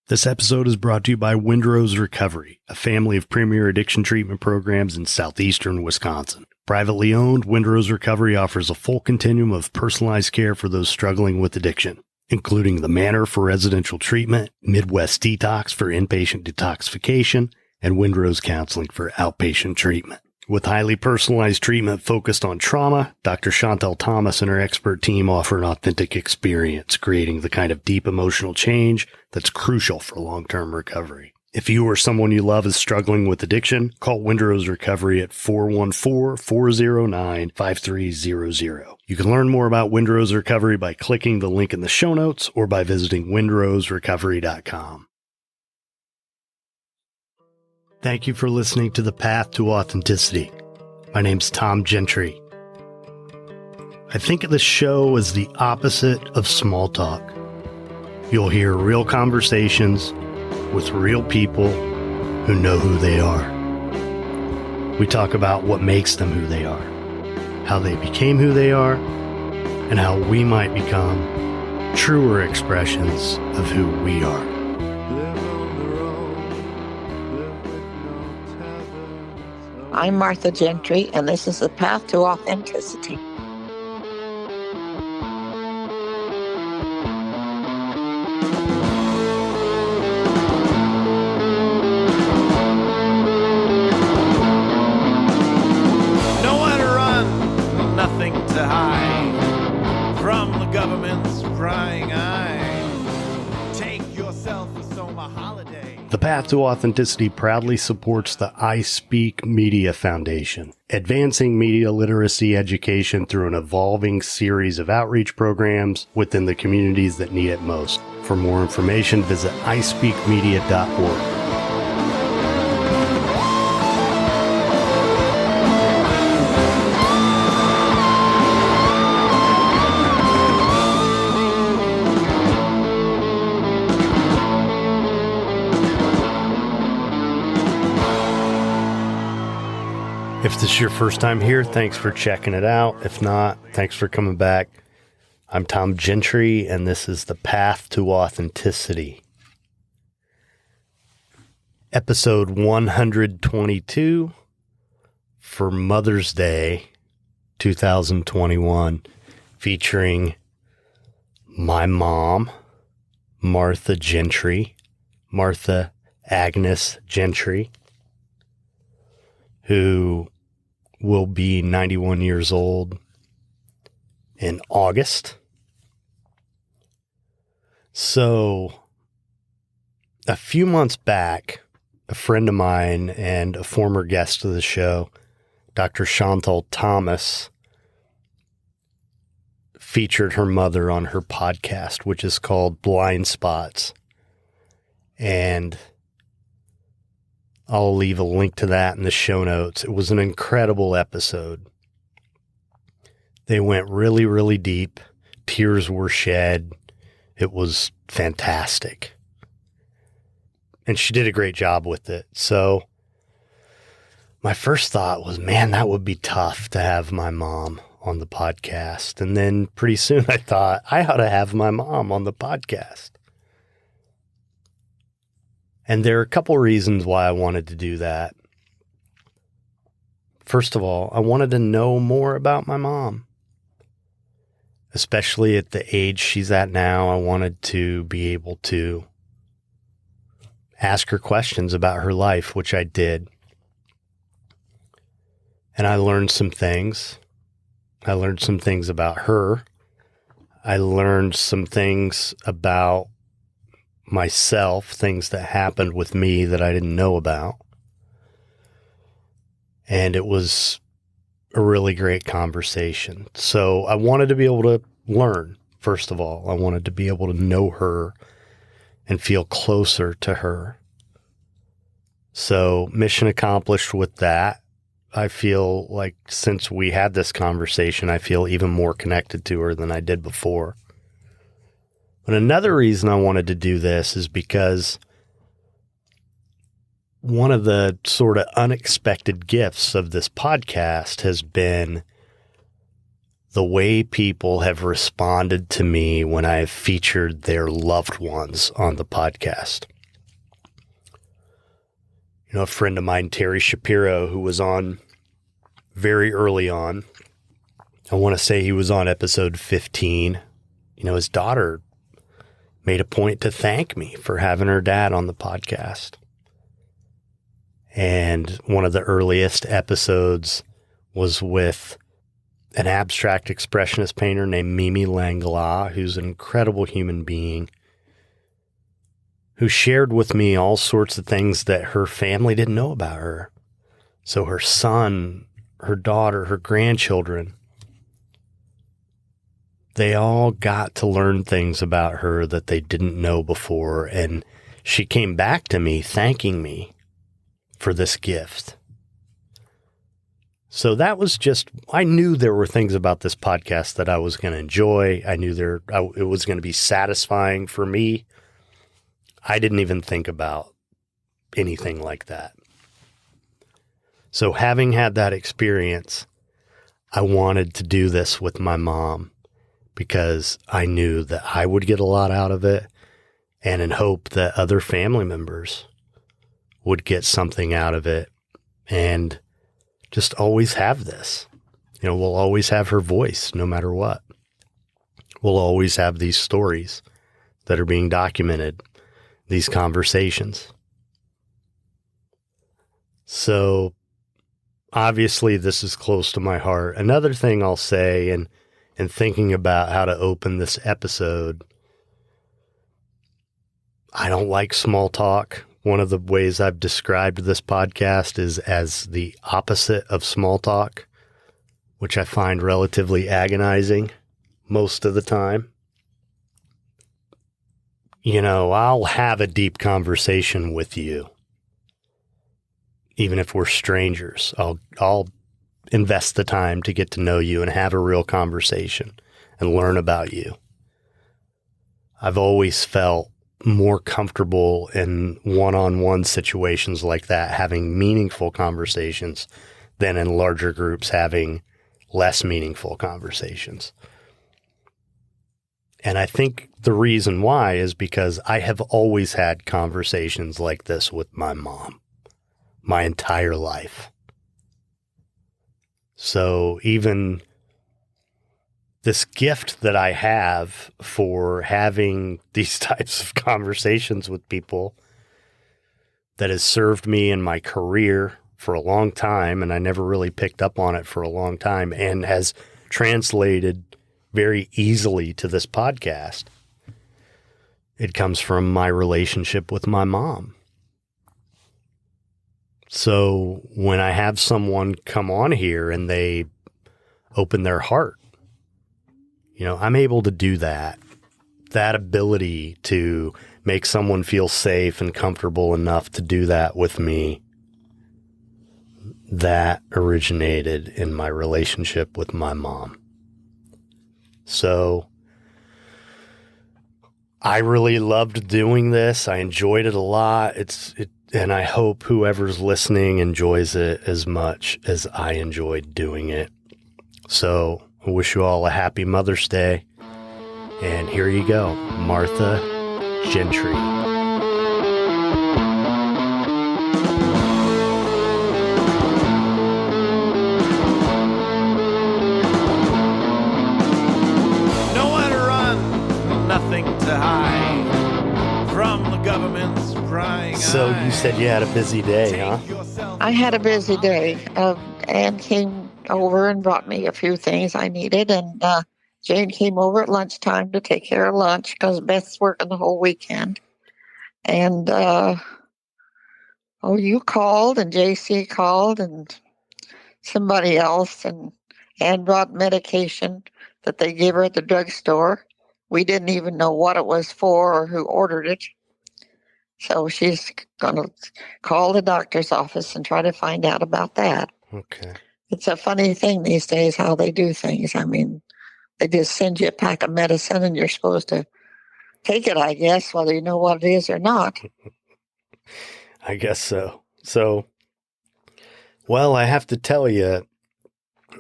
This episode is brought to you by Windrose Recovery, a family of premier addiction treatment programs in southeastern Wisconsin. Privately owned, Windrose Recovery offers a full continuum of personalized care for those struggling with addiction, including the Manor for residential treatment, Midwest Detox for inpatient detoxification, and Windrose Counseling for outpatient treatment. With highly personalized treatment focused on trauma, Dr. Chantel Thomas and her expert team offer an authentic experience, creating the kind of deep emotional change that's crucial for long-term recovery. If you or someone you love is struggling with addiction, call Windrose Recovery at 414-409-5300. You can learn more about Windrose Recovery by clicking the link in the show notes or by visiting windroserecovery.com. Thank you for listening to The Path to Authenticity. My name's Tom Gentry. I think of this show as the opposite of small talk. You'll hear real conversations with real people who know who they are. We talk about what makes them who they are, how they became who they are, and how we might become truer expressions of who we are. I'm Martha Gentry, and this is The Path to Authenticity. Nowhere to run, nothing to hide from the government's prying eye. Take yourself a summer holiday. The Path to Authenticity proudly supports the I Speak Media Foundation, advancing media literacy education through an evolving series of outreach programs within the communities that need it most. For more information, visit ispeakmedia.org. If this is your first time here, thanks for checking it out. If not, thanks for coming back. I'm Tom Gentry, and this is The Path to Authenticity. Episode 122 for Mother's Day 2021, featuring my mom, Martha Gentry, Martha Agnes Gentry, who will be 91 years old in August. So, a few months back, a friend of mine and a former guest of the show, Dr. Chantel Thomas, featured her mother on her podcast, which is called Blind Spots. And I'll leave a link to that in the show notes. It was an incredible episode. They went really, really deep. Tears were shed. It was fantastic. And she did a great job with it. So my first thought was, man, that would be tough to have my mom on the podcast. And then pretty soon I thought, I ought to have my mom on the podcast. And there are a couple reasons why I wanted to do that. First of all, I wanted to know more about my mom. Especially at the age she's at now, I wanted to be able to ask her questions about her life, which I did. And I learned some things. I learned some things about her. I learned some things about myself, things that happened with me that I didn't know about. And it was a really great conversation. So I wanted to be able to learn, first of all. I wanted to be able to know her and feel closer to her. So mission accomplished with that. I feel like since we had this conversation, I feel even more connected to her than I did before. But another reason I wanted to do this is because one of the sort of unexpected gifts of this podcast has been the way people have responded to me when I've featured their loved ones on the podcast. a friend of mine, Terry Shapiro, who was on very early on. I want to say he was on episode 15. His daughter made a point to thank me for having her dad on the podcast. And one of the earliest episodes was with an abstract expressionist painter named Mimi Langlois, who's an incredible human being, who shared with me all sorts of things that her family didn't know about her. So her son, her daughter, her grandchildren, they all got to learn things about her that they didn't know before. And she came back to me thanking me for this gift. So that was I knew there were things about this podcast that I was going to enjoy. I knew it was going to be satisfying for me. I didn't even think about anything like that. So having had that experience, I wanted to do this with my mom because I knew that I would get a lot out of it, and in hope that other family members would get something out of it, and just always have this. We'll always have her voice no matter what. We'll always have these stories that are being documented, these conversations. So obviously this is close to my heart. Another thing I'll say, and thinking about how to open this episode, I don't like small talk. One of the ways I've described this podcast is as the opposite of small talk, which I find relatively agonizing most of the time. I'll have a deep conversation with you, even if we're strangers. I'll invest the time to get to know you and have a real conversation and learn about you. I've always felt more comfortable in one-on-one situations like that, having meaningful conversations, than in larger groups having less meaningful conversations. And I think the reason why is because I have always had conversations like this with my mom my entire life. So even this gift that I have for having these types of conversations with people that has served me in my career for a long time, and I never really picked up on it for a long time, and has translated very easily to this podcast. It comes from my relationship with my mom. So when I have someone come on here and they open their heart, I'm able to do that. That ability to make someone feel safe and comfortable enough to do that with me, that originated in my relationship with my mom. So I really loved doing this. I enjoyed it a lot. And I hope whoever's listening enjoys it as much as I enjoyed doing it. So I wish you all a happy Mother's Day. And here you go, Martha Gentry. Nowhere to run, nothing to hide from the government's prying So you said you had a busy day, huh? I had a busy day. Ann came over and brought me a few things I needed, and Jane came over at lunchtime to take care of lunch because Beth's working the whole weekend. And you called, and JC called, and somebody else, and Ann brought medication that they gave her at the drugstore. We didn't even know what it was for or who ordered it. So she's going to call the doctor's office and try to find out about that. Okay. It's a funny thing these days how they do things. I mean, they just send you a pack of medicine and you're supposed to take it, I guess, whether you know what it is or not. I guess so. So, well, I have to tell you,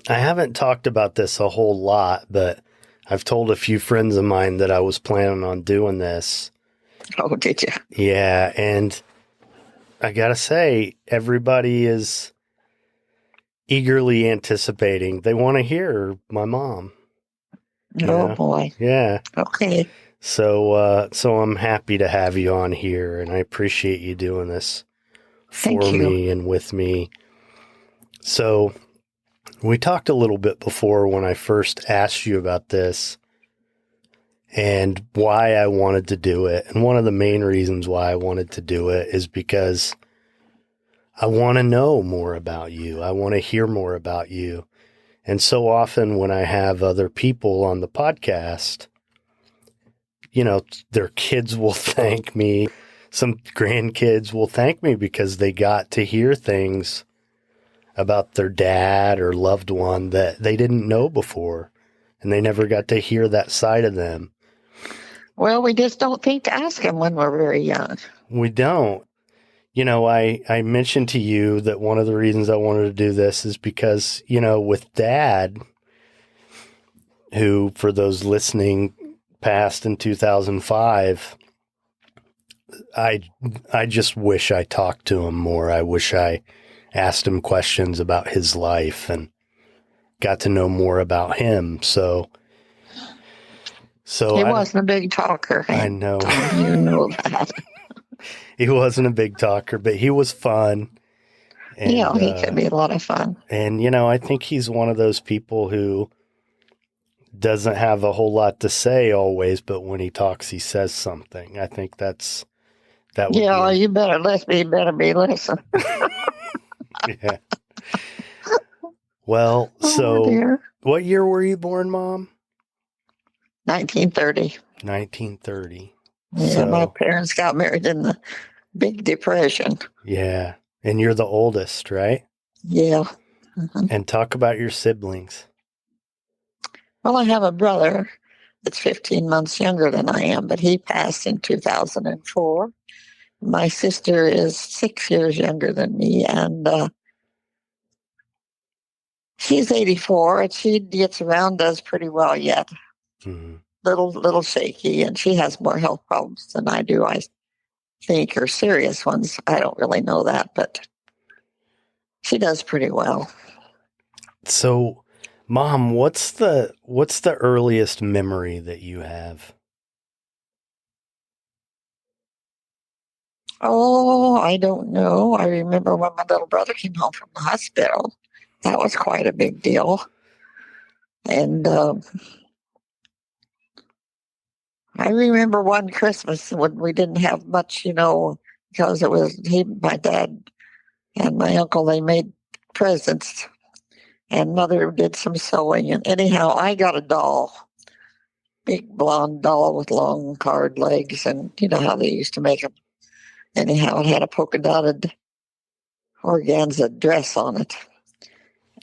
I haven't talked about this a whole lot, but I've told a few friends of mine that I was planning on doing this. Oh, did you? Yeah, and I gotta say, everybody is eagerly anticipating. They want to hear my mom. Oh boy. Yeah. Okay. So I'm happy to have you on here, and I appreciate you doing this for me and with me. So we talked a little bit before when I first asked you about this and why I wanted to do it. And one of the main reasons why I wanted to do it is because I want to know more about you. I want to hear more about you. And so often when I have other people on the podcast, you know, their kids will thank me. Some grandkids will thank me because they got to hear things about their dad or loved one that they didn't know before. And they never got to hear that side of them. Well, we just don't think to ask them when we're very young. We don't. You know, I mentioned to you that one of the reasons I wanted to do this is because, you know, with Dad, who, for those listening, passed in 2005, I just wish I talked to him more. I wish I asked him questions about his life and got to know more about him. So he wasn't a big talker. I know. You know that. He wasn't a big talker, but he was fun. And, yeah, he could be a lot of fun. And, you know, I think he's one of those people who doesn't have a whole lot to say always, but when he talks, he says something. I think that would yeah, you better be listening. Yeah. Well, so what year were you born, Mom? 1930. 1930. Yeah, so, my parents got married in the Big Depression. Yeah. And you're the oldest, right? Yeah. Mm-hmm. And talk about your siblings. Well, I have a brother that's 15 months younger than I am, but he passed in 2004. My sister is 6 years younger than me, and she's 84, and she gets around, does pretty well yet. Mm-hmm. Little shaky, and she has more health problems than I do, I think, or serious ones. I don't really know that, but she does pretty well. So, Mom, what's the earliest memory that you have? Oh, I don't know. I remember when my little brother came home from the hospital. That was quite a big deal. And I remember one Christmas when we didn't have much, you know, because it was my dad and my uncle, they made presents, and Mother did some sewing. And anyhow, I got a doll, big blonde doll with long hard legs, and you know how they used to make them. Anyhow, it had a polka dotted organza dress on it.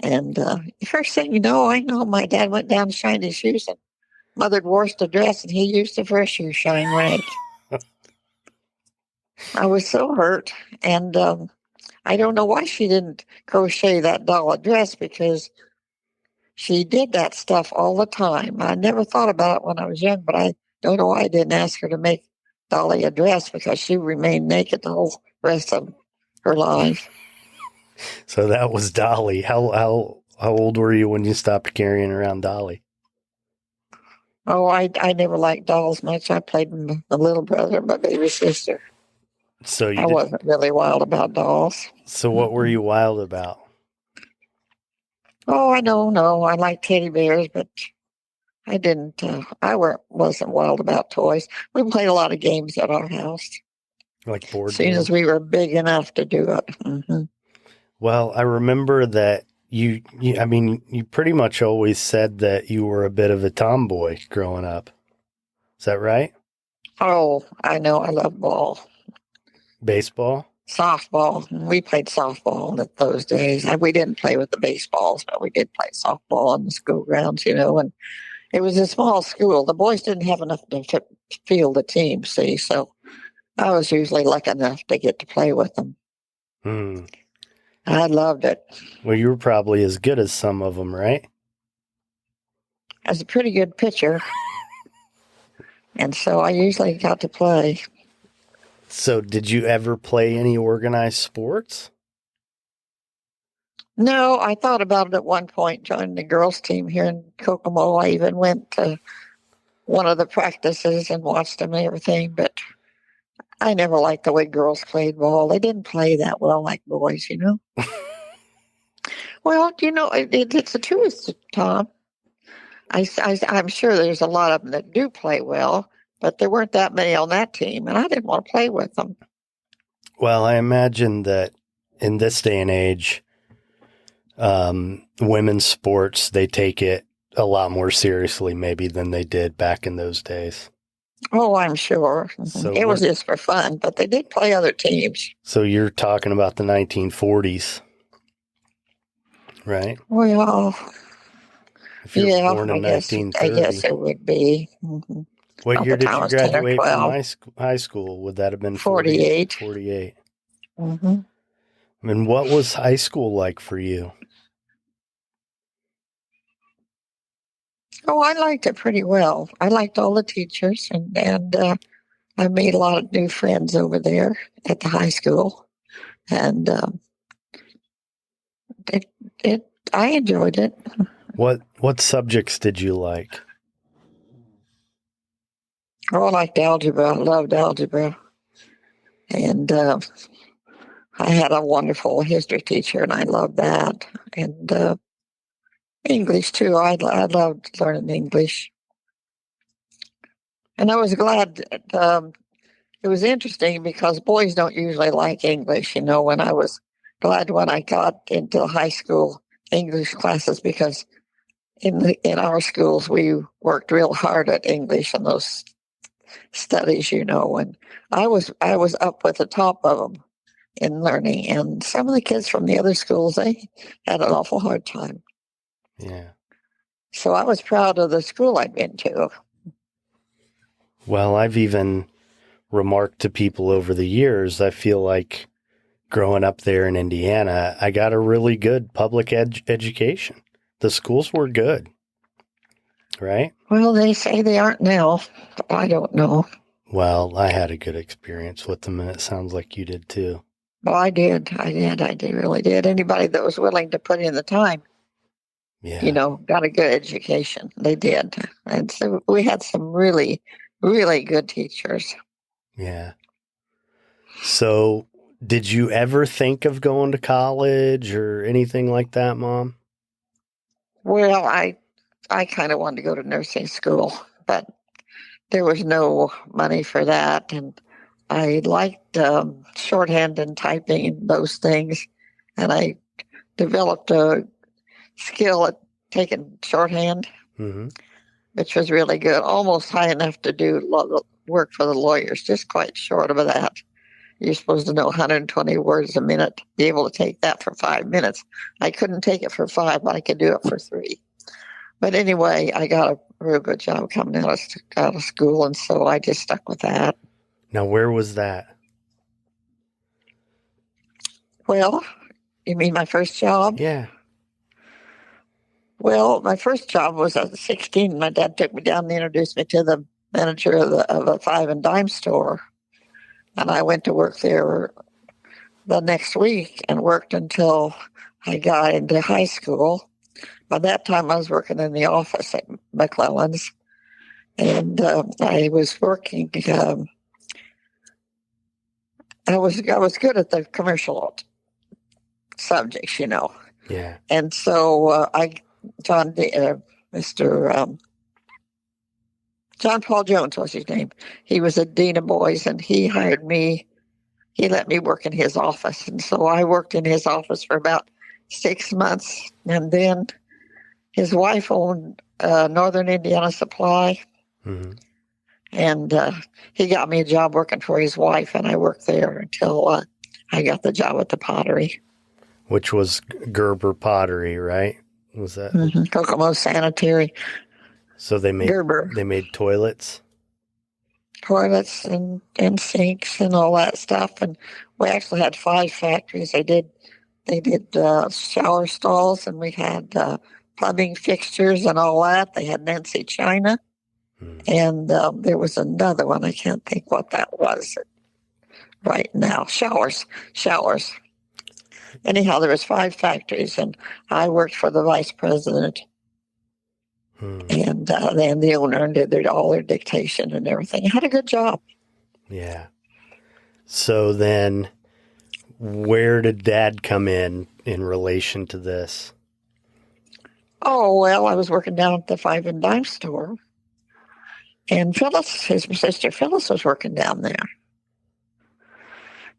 And first thing you know, I know my dad went down to shine his shoes, and Mother washed the dress, and he used the fresh shoe shine rag. I was so hurt, and I don't know why she didn't crochet that doll a dress, because she did that stuff all the time. I never thought about it when I was young, but I don't know why I didn't ask her to make Dolly a dress, because she remained naked the whole rest of her life. So that was Dolly. How old were you when you stopped carrying around Dolly? Oh, I never liked dolls much. I played with the little brother and my baby sister. So I wasn't really wild about dolls. So what were you wild about? Oh, I don't know. I like teddy bears, but I didn't. I wasn't wild about toys. We played a lot of games at our house. Like board games? As soon as we were big enough to do it. Mm-hmm. Well, I remember that you pretty much always said that you were a bit of a tomboy growing up. Is that right? Oh, I know. I love ball. Baseball? Softball. We played softball in those days. We didn't play with the baseballs, but we did play softball on the school grounds, you know, and it was a small school. The boys didn't have enough to field the team, see, so I was usually lucky enough to get to play with them. Hmm. I loved it. Well, you were probably as good as some of them, right? I was a pretty good pitcher, and so I usually got to play. So did you ever play any organized sports? No, I thought about it at one point, joining the girls' team here in Kokomo. I even went to one of the practices and watched them and everything, but I never liked the way girls played ball. They didn't play that well like boys, you know? Well, it's the truth, Tom. I'm sure there's a lot of them that do play well, but there weren't that many on that team, and I didn't want to play with them. Well, I imagine that in this day and age, women's sports, they take it a lot more seriously maybe than they did back in those days. Oh, I'm sure. So it was just for fun, but they did play other teams. So you're talking about the 1940s, right? Well, If you're born in I guess 1930. it would be. Mm-hmm. What year did you graduate from 12. high school? Would that have been 48? 48. Mm-hmm. I mean, what was high school like for you? Oh, I liked it pretty well. I liked all the teachers, and I made a lot of new friends over there at the high school, and I enjoyed it. What subjects did you like? Oh, I liked algebra. I loved algebra, and I had a wonderful history teacher, and I loved that, and English too. I loved learning English, and I was glad. It was interesting because boys don't usually like English, and I was glad when I got into high school English classes, because in our schools we worked real hard at English and those studies, and I was up with the top of them in learning, and some of the kids from the other schools, they had an awful hard time. Yeah. So I was proud of the school I'd been to. Well, I've even remarked to people over the years, I feel like growing up there in Indiana, I got a really good public education. The schools were good, right? Well, they say they aren't now, but I don't know. Well, I had a good experience with them, and it sounds like you did too. Well, I did, really did. Anybody that was willing to put in the time, got a good education. They did. And so we had some really, really good teachers. Yeah. So did you ever think of going to college or anything like that, Mom? Well, I kind of wanted to go to nursing school, but there was no money for that. And I liked shorthand and typing and those things. And I developed a skill at taking shorthand, which was really good, almost high enough to do work for the lawyers, just quite short of that. You're supposed to know 120 words a minute, be able to take that for 5 minutes. I couldn't take it for 5, but I could do it for 3. But anyway, I got a real good job coming out of school, and so I just stuck with that. Now, where was that? Well, you mean my first job? Yeah. Well, my first job was at 16. My dad took me down and introduced me to the manager of a 5 and dime store. And I went to work there the next week and worked until I got into high school. By that time, I was working in the office at McClellan's. And I was working, I was good at the commercial subjects, Yeah. And so John Paul Jones was his name. He was a dean of boys, and he hired me. He let me work in his office. And so I worked in his office for about 6 months. And then his wife owned Northern Indiana Supply. Mm-hmm. And he got me a job working for his wife, and I worked there until I got the job at the pottery. Which was Gerber Pottery, right? Was that? Mm-hmm. Kokomo Sanitary. So they made Gerber. They made toilets and sinks and all that stuff. And we actually had 5 factories. They did shower stalls, and we had plumbing fixtures and all that. They had Nancy China. And there was another one. I can't think what that was. right now. Showers. Anyhow, there was 5 factories, and I worked for the vice president. And then the owner did all their dictation and everything. I had a good job. Yeah. So then where did Dad come in relation to this? Oh, well, I was working down at the 5 and dime store. And Phyllis, his sister Phyllis, was working down there.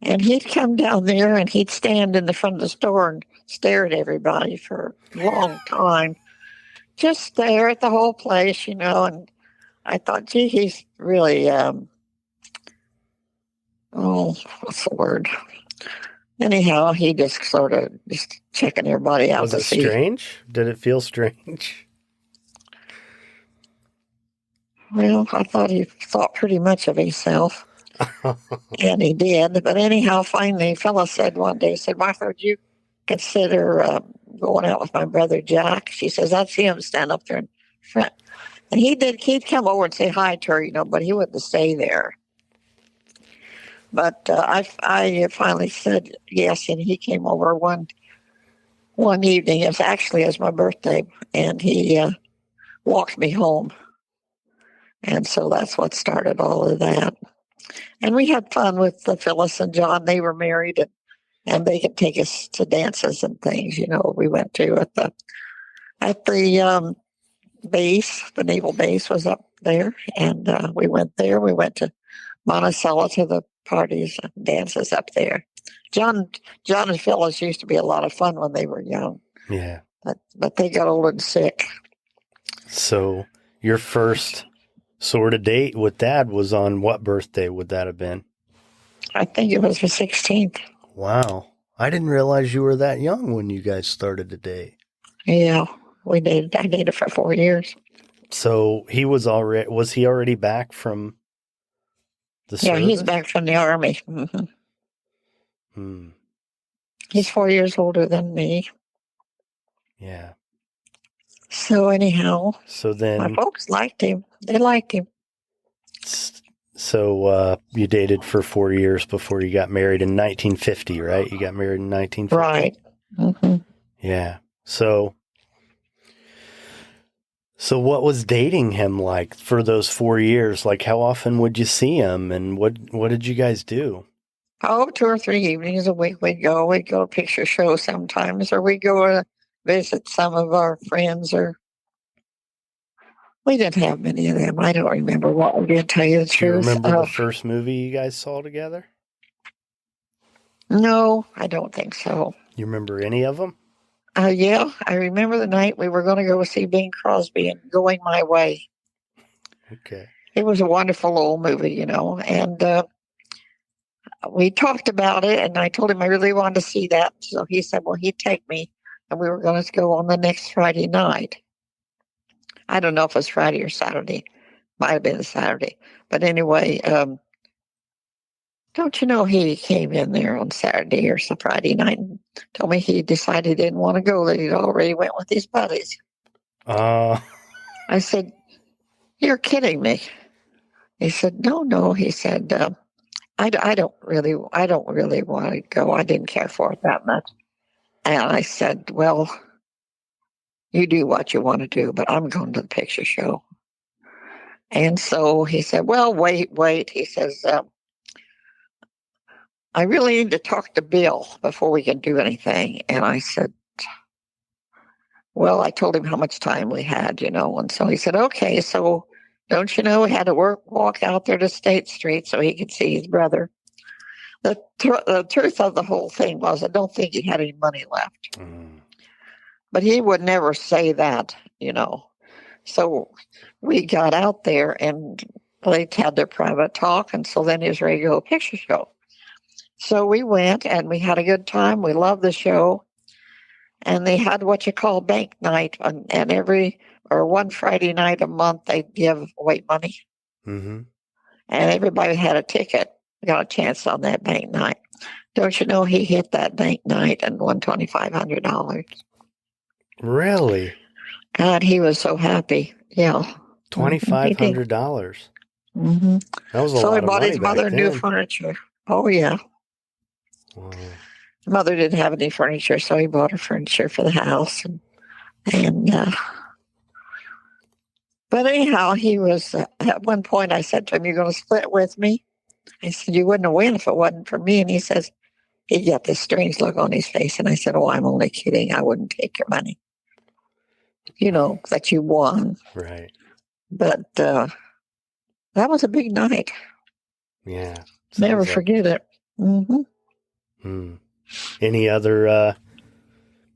And he'd come down there and he'd stand in the front of the store and stare at everybody for a long time. Just stare at the whole place, you know. And I thought, gee, he's really, what's the word? Anyhow, he just sort of just checking everybody out. Was it strange? Did it feel strange? Well, I thought he thought pretty much of himself. And he did. But anyhow, finally, Phyllis said one day, said, Martha, would you consider going out with my brother Jack? She says, I'd see him stand up there in front. And he'd come over and say hi to her, you know, but he wouldn't stay there. But I finally said yes, and he came over one evening. It was actually as my birthday, and he walked me home. And so that's what started all of that. And we had fun with Phyllis and John. They were married, and they could take us to dances and things. You know, we went to at the base. The naval base was up there, and we went there. We went to Monticello to the parties and dances up there. John and Phyllis used to be a lot of fun when they were young. Yeah, but they got old and sick. So your first sort of date with Dad was on what birthday would that have been? I think it was the 16th. Wow. I didn't realize you were that young when you guys started to date. Yeah, we dated. I dated for 4 years. So was he already back from the service? Yeah, he's back from the Army. Mm-hmm. He's 4 years older than me. Yeah. So anyhow, then my folks liked him. They liked him. So you dated for 4 years before you got married in 1950, right? You got married in 1950? Right. Mm-hmm. Yeah. So what was dating him like for those 4 years? Like, how often would you see him, and what did you guys do? Oh, 2 or 3 evenings a week we'd go. We'd go to picture shows sometimes, or we'd go to visit some of our friends, or we didn't have many of them. I don't remember what we did, tell you the truth. Do you remember the first movie you guys saw together? No, I don't think so. You remember any of them? Yeah, I remember the night we were going to go see Bing Crosby and Going My Way. Okay. It was a wonderful old movie, you know, and we talked about it, and I told him I really wanted to see that. So he said, well, he'd take me, and we were going to go on the next Friday night. I don't know if it was Friday or Saturday. Might have been Saturday. But anyway, don't you know he came in there on Saturday or some Friday night and told me he decided he didn't want to go, that he'd already went with his buddies. I said, you're kidding me. He said, no. He said, I don't really want to go. I didn't care for it that much. And I said, well, you do what you want to do, but I'm going to the picture show. And so he said, well, wait. He says, I really need to talk to Bill before we can do anything. And I said, well, I told him how much time we had, you know. And so he said, okay, so don't you know we had to walk out there to State Street so he could see his brother. The truth of the whole thing was I don't think he had any money left. But he would never say that, you know. So we got out there and they had their private talk. And so then he was ready to go picture show. So we went and we had a good time. We loved the show. And they had what you call bank night. And one Friday night a month, they'd give away money. Mm-hmm. And everybody had a ticket, got a chance on that bank night. Don't you know he hit that bank night and won $2,500? Really? God, he was so happy. Yeah. $2,500. Mm-hmm. That was a lot of money. So he bought his back mother then. new furniture. Oh, yeah. Wow. Mother didn't have any furniture, so he bought her furniture for the house. And but anyhow, he was, at one point I said to him, "You're going to split with me?" I said, "You wouldn't have win if it wasn't for me." And he says, he got this strange look on his face. And I said, "Oh, I'm only kidding. I wouldn't take your money, that you won." Right. But that was a big night. Yeah. Never forget it. Any other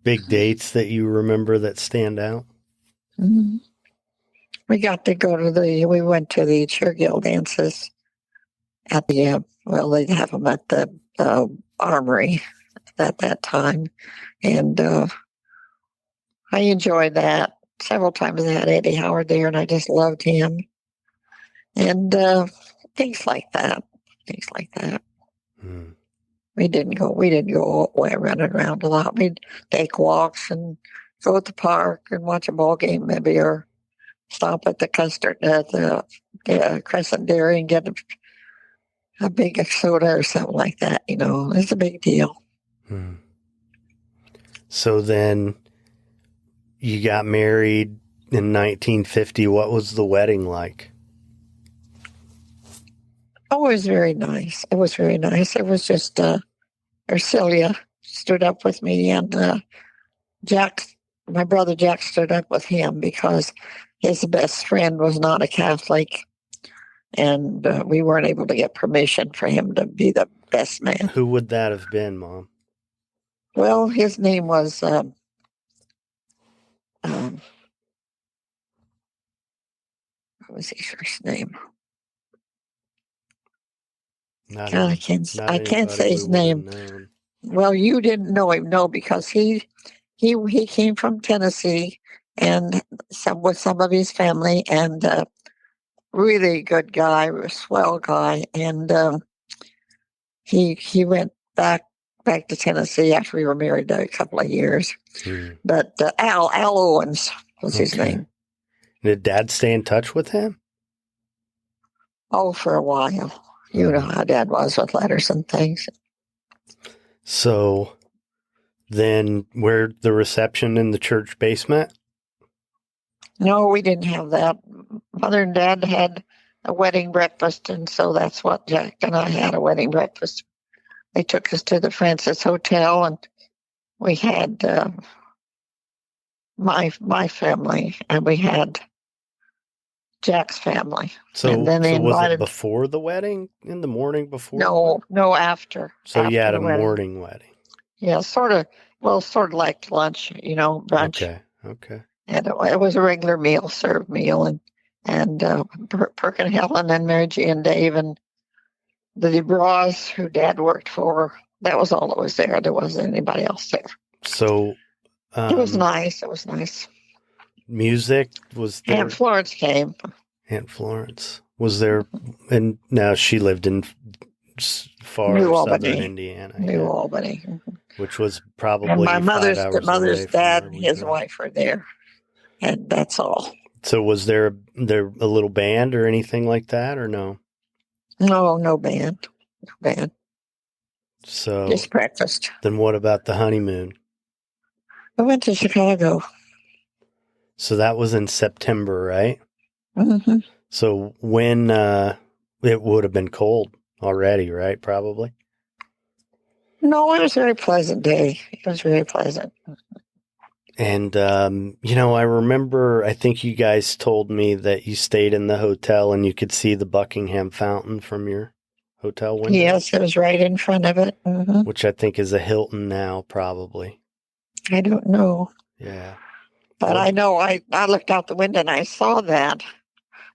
big dates that you remember that stand out? We got to go to we went to the Cheergill dances at the, they'd have them at the armory at that time. And I enjoyed that. Several times I had Eddie Howard there, and I just loved him. And things like that. We didn't go all the way running around a lot. We'd take walks and go at the park and watch a ball game maybe, or stop at the Crescent Dairy and get a big soda or something like that. It's a big deal. So then you got married in 1950. What was the wedding like? Oh, it was very nice. It was just Ursilia stood up with me, and my brother Jack stood up with him because his best friend was not a Catholic, and we weren't able to get permission for him to be the best man. Who would that have been, Mom? Well, his name was what was his first name? I can't say his name. Well, you didn't know him, no, because he came from Tennessee, and with some of his family, and really good guy, a swell guy, and he went back to Tennessee after we were married a couple of years. But Al Owens was his name. Did Dad stay in touch with him? Oh, for a while. You know how Dad was with letters and things. So then where the reception in the church basement? No, we didn't have that. Mother and Dad had a wedding breakfast, and so that's what Jack and I had, a wedding breakfast. They took us to the Francis Hotel, and we had my family, and we had Jack's family. So, and then they was it before the wedding? In the morning before? No, after. So after you had a wedding. morning wedding. Yeah, sort of like lunch, brunch. Okay. And it was a regular meal, served meal, and Perk and Helen and Mary G and Dave and the DeBras, who Dad worked for. That was all that was there. There wasn't anybody else there. So it was nice. It was nice. Music was there. Aunt Florence came. Aunt Florence was there, and now she lived in far New southern Albany. Indiana. New Albany. Which was probably and my mother's dad and his were. wife were there, and that's all. So was there a little band or anything like that, or no? No band. No band. So just breakfast. Then what about the honeymoon? I went to Chicago. So that was in September, right? Mm-hmm. So when it would have been cold already, right? Probably. No, it was a very pleasant day. It was very pleasant. And, I remember, I think you guys told me that you stayed in the hotel and you could see the Buckingham Fountain from your hotel window. Yes, it was right in front of it. Mm-hmm. Which I think is a Hilton now, probably. I don't know. Yeah. But I know I looked out the window and I saw that.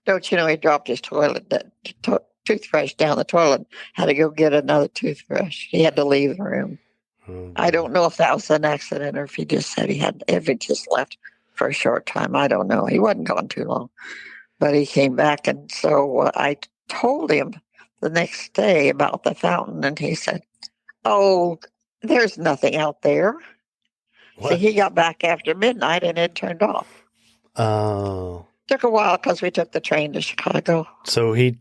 Don't you know, he dropped his toothbrush down the toilet, had to go get another toothbrush. He had to leave the room. Oh, I don't know if that was an accident or if he just said if he just left for a short time. I don't know. He wasn't gone too long. But he came back, and so I told him the next day about the fountain, and he said, "Oh, there's nothing out there." What? So he got back after midnight, and it turned off. Oh. Took a while because we took the train to Chicago. So he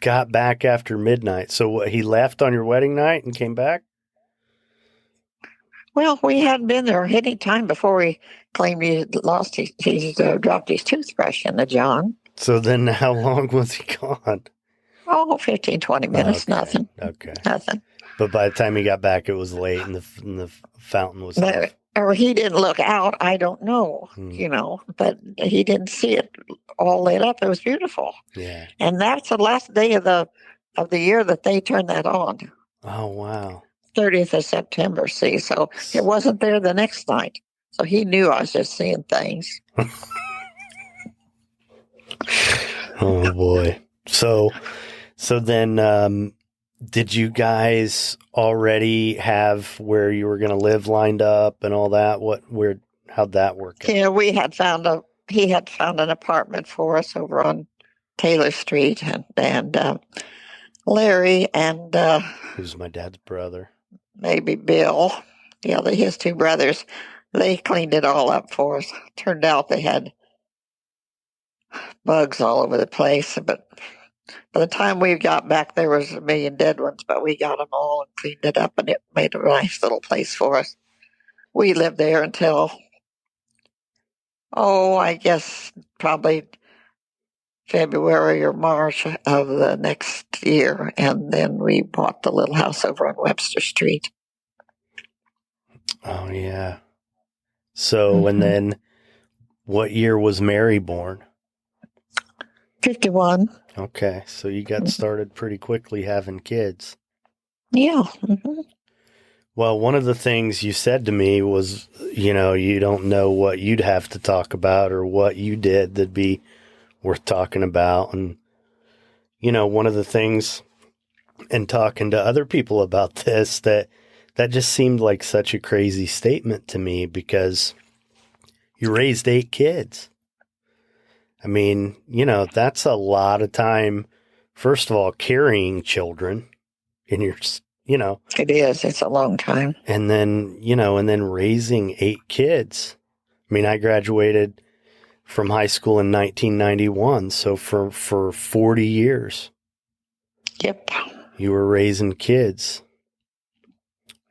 got back after midnight. So what, he left on your wedding night and came back? Well, we hadn't been there any time before he claimed he had lost dropped his toothbrush in the John. So then how long was he gone? Oh, 15, 20 minutes, Okay, nothing. Okay. Nothing. But by the time he got back, it was late and the fountain was off. Or he didn't look out. I don't know, but he didn't see it all lit up. It was beautiful. Yeah. And that's the last day of the year that they turned that on. Oh, wow. 30th of September, see. So it wasn't there the next night. So he knew I was just seeing things. Oh, boy. So then, did you guys already have where you were going to live lined up and all that? How'd that work out? Yeah, he had found an apartment for us over on Taylor Street, and Larry and who's my dad's brother? Maybe Bill. Yeah, his two brothers. They cleaned it all up for us. Turned out they had bugs all over the place, but by the time we got back, there was a million dead ones, but we got them all and cleaned it up, and it made a nice little place for us. We lived there until, I guess probably February or March of the next year, and then we bought the little house over on Webster Street. Oh, yeah. So, and then what year was Mary born? 51. Okay, so you got started pretty quickly having kids. Yeah. Well, one of the things you said to me was, you don't know what you'd have to talk about or what you did that'd be worth talking about. And, one of the things in talking to other people about this, that just seemed like such a crazy statement to me, because you raised 8 kids. I mean, that's a lot of time, first of all, carrying children in your, It is. It's a long time. And then, raising 8 kids. I mean, I graduated from high school in 1991. So for 40 years. Yep. You were raising kids.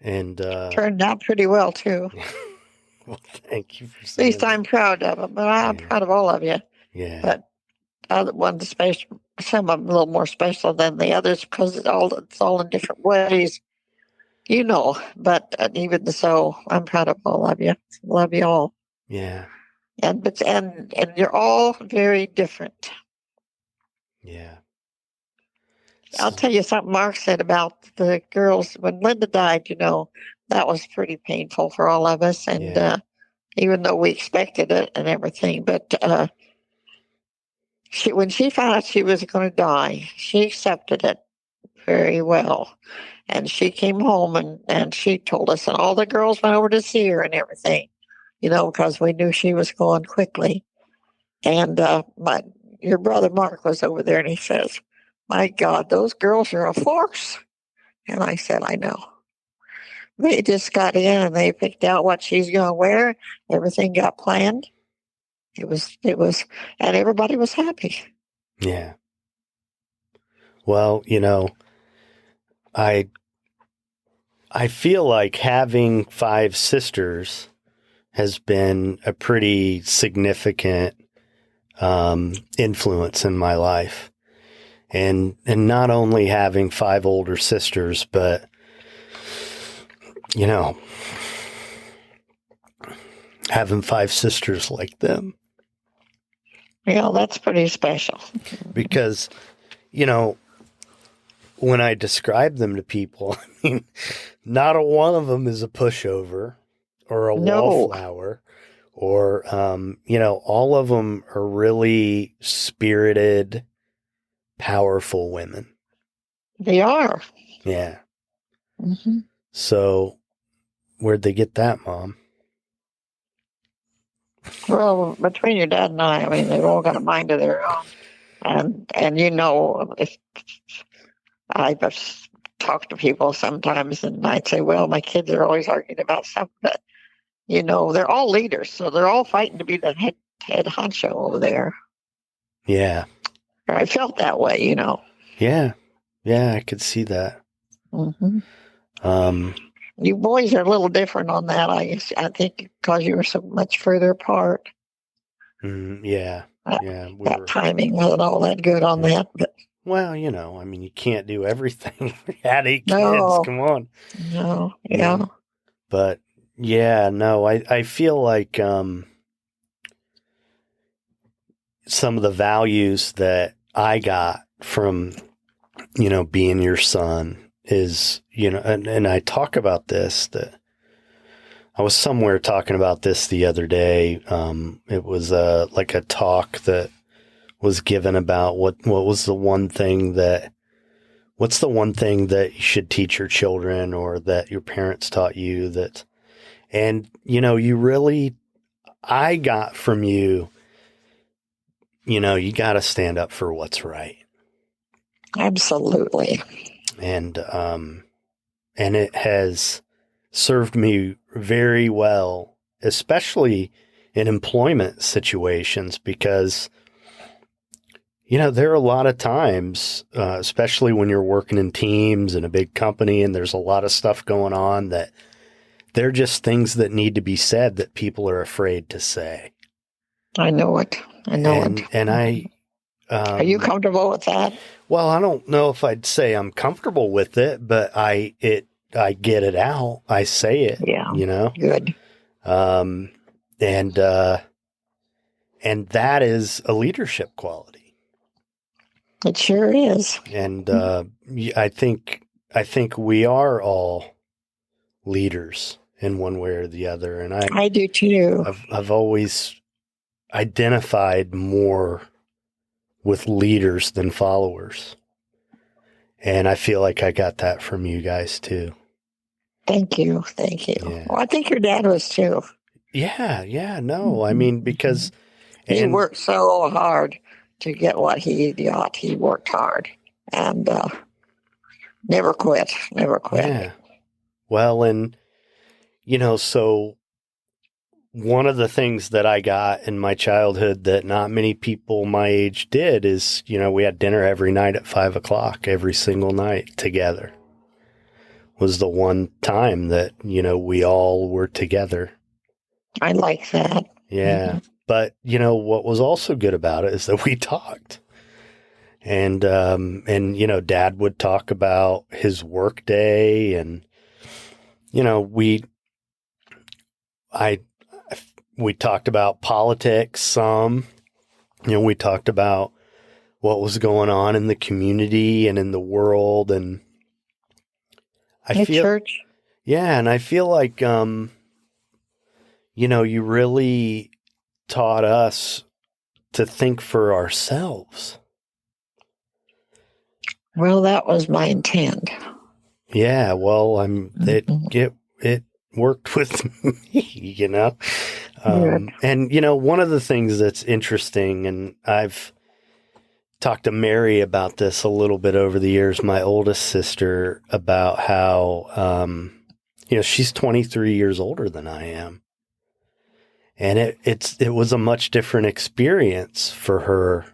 And turned out pretty well, too. Well, thank you for saying At least I'm proud of them, but I'm proud of all of you. Yeah. But other ones, special, some of them a little more special than the others because it's all in different ways, But even so, I'm proud of all of you. Love you all. Yeah. And you're all very different. Yeah. I'll tell you something Mark said about the girls when Linda died. That was pretty painful for all of us, and even though we expected it and everything, but. When she found out she was going to die, she accepted it very well. And she came home and she told us, and all the girls went over to see her and everything, because we knew she was going quickly. And your brother Mark was over there and he says, "My God, those girls are a force." And I said, "I know." They just got in and they picked out what she's going to wear. Everything got planned. It was, and everybody was happy. Yeah. Well, I feel like having 5 sisters has been a pretty significant influence in my life. And not only having 5 older sisters, but, having 5 sisters like them. Yeah, that's pretty special. Because, when I describe them to people, I mean, not a one of them is a pushover or a wallflower or, all of them are really spirited, powerful women. They are. Yeah. Mm-hmm. So where'd they get that, Mom? Well, between your dad and I mean, they've all got a mind of their own. And if I've talked to people sometimes and I'd say, well, my kids are always arguing about something, but, they're all leaders. So they're all fighting to be the head honcho over there. Yeah. I felt that way, Yeah. Yeah, I could see that. Mm-hmm. Um, You boys are a little different on that, I guess. I think because you were so much further apart. yeah. That, Yeah. that timing wasn't all that good on that. But Well, I mean, you can't do everything. We had 8 kids. no, Come on. no, yeah. But yeah, no, I feel like some of the values that I got from, being your son is, and I talk about this, that I was somewhere talking about this the other day. It was like a talk that was given about what's the one thing that you should teach your children, or that your parents taught you, and I got from you, you got to stand up for what's right. Absolutely. And it has served me very well, especially in employment situations, because, there are a lot of times, especially when you're working in teams in a big company and there's a lot of stuff going on, that they're just things that need to be said that people are afraid to say. I know it. And I, are you comfortable with that? Well, I don't know if I'd say I'm comfortable with it, but I get it out. I say it. Yeah. Good. And that is a leadership quality. It sure is. And I think we are all leaders in one way or the other. And I do too. I've always identified more with leaders than followers. And I feel like I got that from you guys too. Thank you. Yeah. Well, I think your dad was too. Yeah. No, I mean, because he worked so hard to get what he got. He worked hard and never quit. Yeah. Well, and, so one of the things that I got in my childhood that not many people my age did is, we had dinner every night at 5:00 every single night together. Was the one time that, we all were together. I like that. Yeah. Mm-hmm. But, what was also good about it is that we talked. And Dad would talk about his work day, and, we talked about politics some. We talked about what was going on in the community and in the world, and church. Yeah, and I feel like you really taught us to think for ourselves. Well, that was my intent. Yeah, well, it worked with me, And, one of the things that's interesting, and I've talked to Mary about this a little bit over the years, my oldest sister, about how, she's 23 years older than I am. And it was a much different experience for her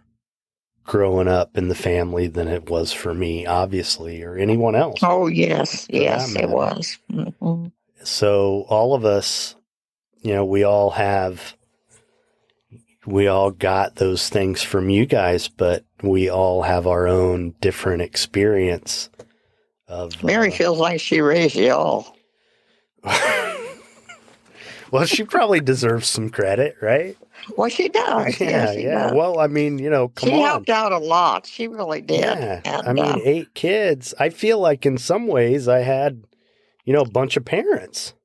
growing up in the family than it was for me, obviously, or anyone else. Oh, yes, it was. Mm-hmm. So all of us, we all got those things from you guys, but we all have our own different experience of. Mary feels like she raised you all. Well, she probably deserves some credit, right? Well, she does. Yeah. Does. Well, I mean, she helped out a lot. She really did. Yeah. And, 8 kids. I feel like in some ways I had, a bunch of parents.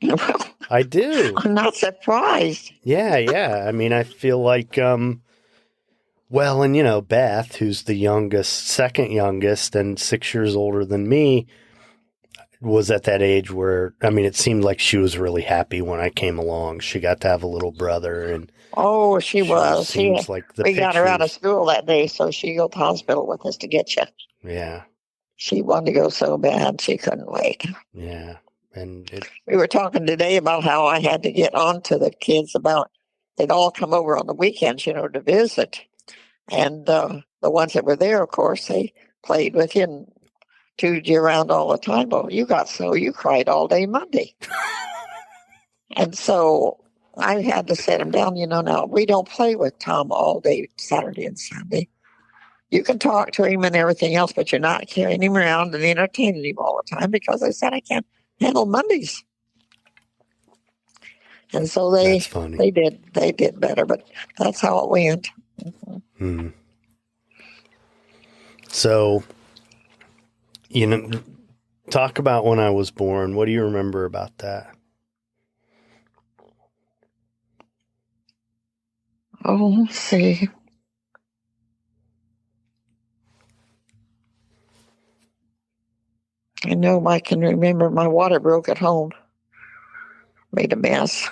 Well, I do. I'm not surprised. Yeah. I mean, I feel like, and Beth, who's the second youngest and 6 years older than me, was at that age where, it seemed like she was really happy when I came along. She got to have a little brother, and she was. Seems like we got her out of school that day, so she go to the hospital with us to get you. Yeah. She wanted to go so bad she couldn't wait. Yeah. And we were talking today about how I had to get on to the kids about they'd all come over on the weekends, to visit. And the the ones that were there, of course, they played with you and tooed you around all the time. Well, you cried all day Monday. And so I had to set him down. Now we don't play with Tom all day Saturday and Sunday. You can talk to him and everything else, but you're not carrying him around and entertaining him all the time, because I said I can't handle Mondays. And so they did better, but that's how it went. Hmm. So, talk about when I was born. What do you remember about that? Oh, let's see. I know I can remember my water broke at home, made a mess,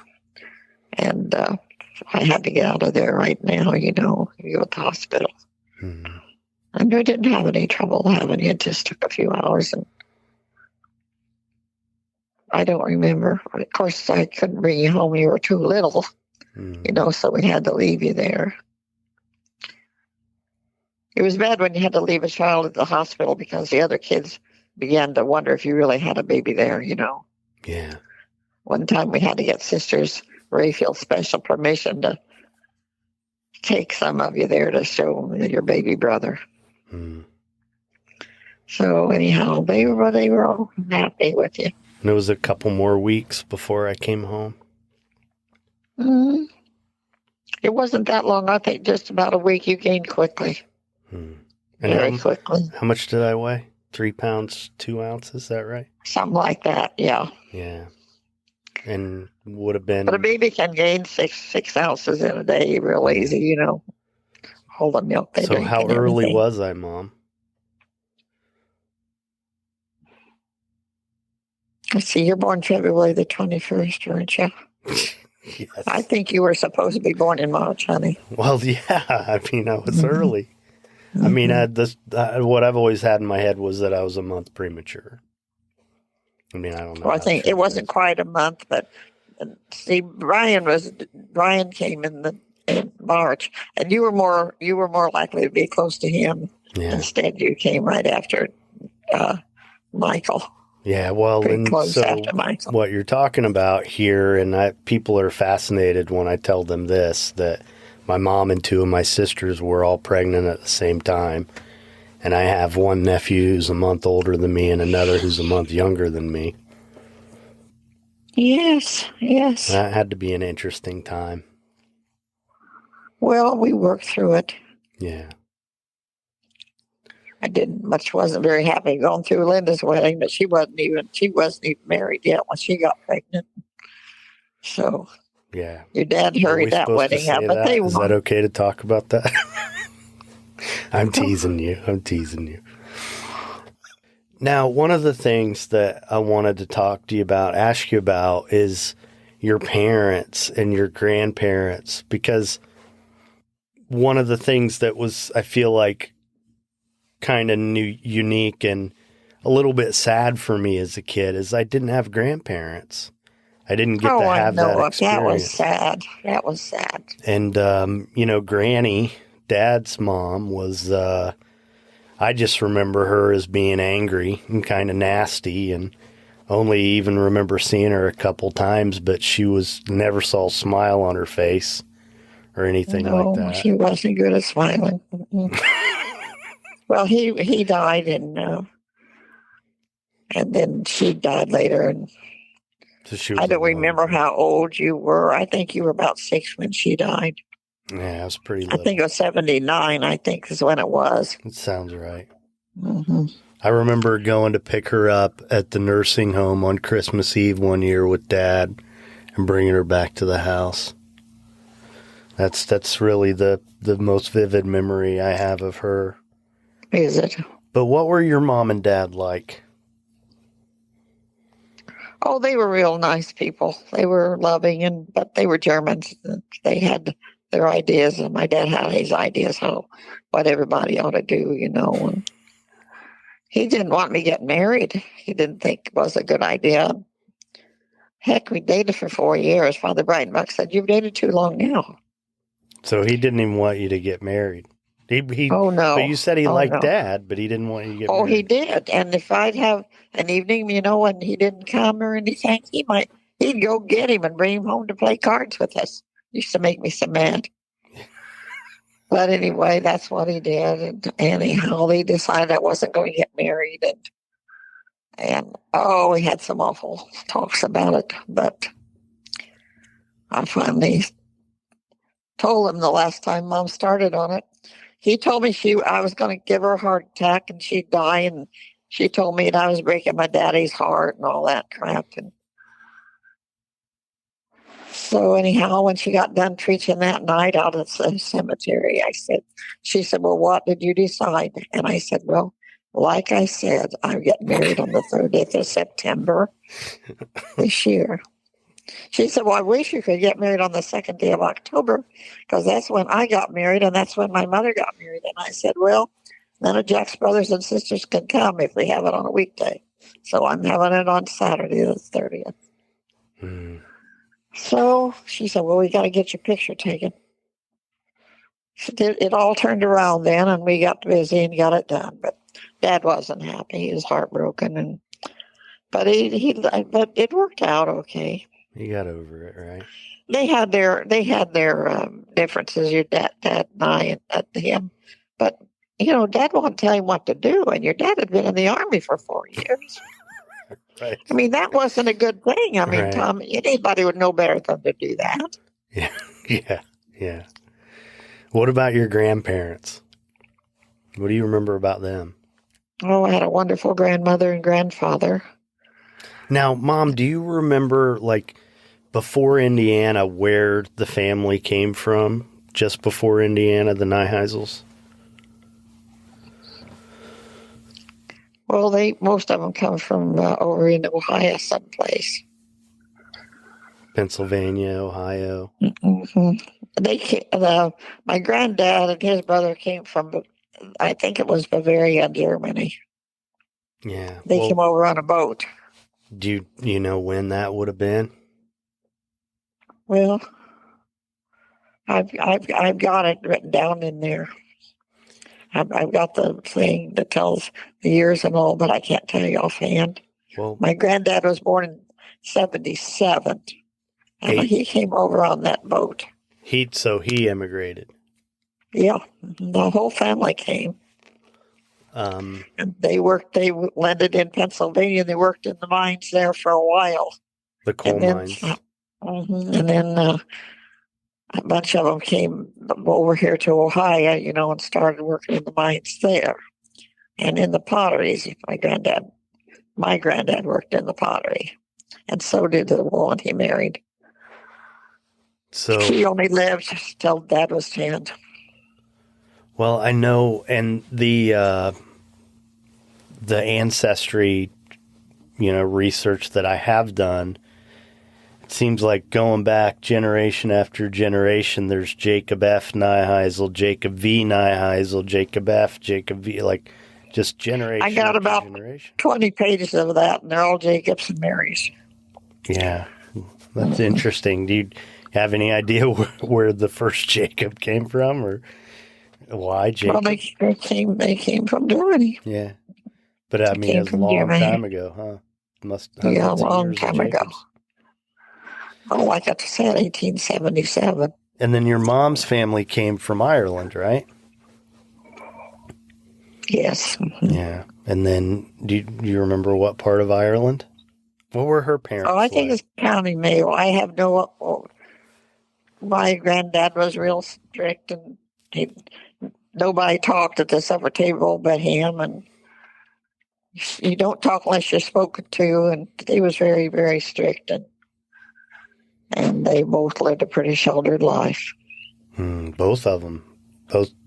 and I had to get out of there right now, you go to the hospital. Hmm. And I didn't have any trouble having it. It just took a few hours, and I don't remember. Of course, I couldn't bring you home. You were too little, so we had to leave you there. It was bad when you had to leave a child at the hospital, because the other kids began to wonder if you really had a baby there, Yeah. One time we had to get Sisters Rayfield special permission to take some of you there to show your baby brother. Hmm. So anyhow, they were all happy with you. And it was a couple more weeks before I came home. Mm-hmm. It wasn't that long. I think just about a week. You gained quickly. Hmm. Very quickly. How much did I weigh? 3 pounds, 2 ounces, is that right? Something like that, yeah. Yeah. And would have been... But a baby can gain six ounces in a day real easy, all the milk they drink. So how early was I, Mom? Let's see, you're born February the 21st, weren't you? Yes. I think you were supposed to be born in March, honey. Well, yeah. I was early. What I've always had in my head was that I was a month premature. I don't know. Well, I think it wasn't quite a month, but see, Brian came in March, and you were more likely to be close to him. Yeah. Instead, you came right after Michael. Yeah, well, pretty close after Michael. What you're talking about here, and people are fascinated when I tell them this, that my mom and 2 of my sisters were all pregnant at the same time. And I have one nephew who's a month older than me and another who's a month younger than me. Yes. That had to be an interesting time. Well, we worked through it. Yeah. Wasn't very happy going through Linda's wedding, but she wasn't even married yet when she got pregnant. So yeah, your dad hurried that wedding up, but they won. Is that okay to talk about that? I'm teasing you. Now, one of the things that I wanted to ask you about is your parents and your grandparents, because one of the things that was, I feel like, kind of unique and a little bit sad for me as a kid is I didn't have grandparents. I didn't get to have that experience. That was sad. And, Granny, Dad's mom, was, I just remember her as being angry and kind of nasty, and only even remember seeing her a couple times, but she never saw a smile on her face or anything like that. She wasn't good at smiling. Well, he died, and then she died later, and so I don't remember how old you were. I think you were about 6 when she died. Yeah, I was pretty little. I think it was 79, I think is when it was. It sounds right. Mm-hmm. I remember going to pick her up at the nursing home on Christmas Eve one year with Dad and bringing her back to the house. That's really the most vivid memory I have of her. Is it? But what were your mom and dad like? Oh, they were real nice people. They were loving, but they were Germans. They had their ideas, and my dad had his ideas what everybody ought to do, And he didn't want me getting married. He didn't think it was a good idea. Heck, we dated for 4 years. Father Brightenbach said, "You've dated too long now." So he didn't even want you to get married. Oh, no. But you said he Oh, liked no. Dad, but he didn't want you to get Oh, married. he did. And if I'd have an evening, when he didn't come or anything, he'd go get him and bring him home to play cards with us. Used to make me so mad. But anyway, that's what he did. And anyhow, they decided I wasn't going to get married. And we had some awful talks about it. But I finally told him the last time Mom started on it. He told me I was going to give her a heart attack and she'd die. And she told me that I was breaking my daddy's heart and all that crap. And so anyhow, when she got done preaching that night out at the cemetery, she said, well, what did you decide? And I said, well, like I said, I'm getting married on the 30th of September this year. She said, well, I wish you could get married on the second day of October because that's when I got married and that's when my mother got married. And I said, well, none of Jack's brothers and sisters can come if we have it on a weekday. So I'm having it on Saturday the 30th. Hmm. So she said, well, we got to get your picture taken. It all turned around then, and we got busy and got it done. But Dad wasn't happy; he was heartbroken, but it worked out okay. He got over it, right? They had their differences, your dad and I, and him. But Dad won't tell him what to do, and your dad had been in the Army for 4 years. Right. I mean, that wasn't a good thing. I mean, Right. Tom, anybody would know better than to do that. Yeah. What about your grandparents? What do you remember about them? Oh, I had a wonderful grandmother and grandfather. Now, Mom, do you remember, like, before Indiana, where the family came from? Just before Indiana, the Nyheisels? Well, most of them come from over in Ohio someplace. Pennsylvania, Ohio. Mm-hmm. My granddad and his brother came from, I think it was Bavaria, Germany. Yeah. They came over on a boat. Do you know when that would have been? Well, I've got it written down in there. I've got the thing that tells the years and all, but I can't tell you offhand. Well, my granddad was born in 1977, and he came over on that boat. So he immigrated. Yeah, the whole family came. And they landed in Pennsylvania. They worked in the mines there for a while. The coal mines. And then a bunch of them came over here to Ohio, and started working in the mines there. And in the potteries, my granddad worked in the pottery. And so did the woman he married. So she only lived till Dad was 10. Well, I know, and the ancestry, research that I have done, it seems like going back generation after generation, there's Jacob F. Nyheisel, Jacob V. Nyheisel, Jacob F., Jacob V., like just generation. I got about 20 pages of that, and they're all Jacobs and Marys. Yeah, that's interesting. Do you have any idea where the first Jacob came from, or why Jacob? Well, they came from Germany. Yeah, but I mean, it was a long time ago, huh? A long time ago. Oh, like I said, 1877. And then your mom's family came from Ireland, right? Yes. Yeah. And then, do you remember what part of Ireland? What were her parents? Oh, I think it's County Mayo. I have no. My granddad was real strict, and nobody talked at the supper table but him. And you don't talk unless you're spoken to. And he was very, very strict, and they both lived a pretty sheltered life. Both of them,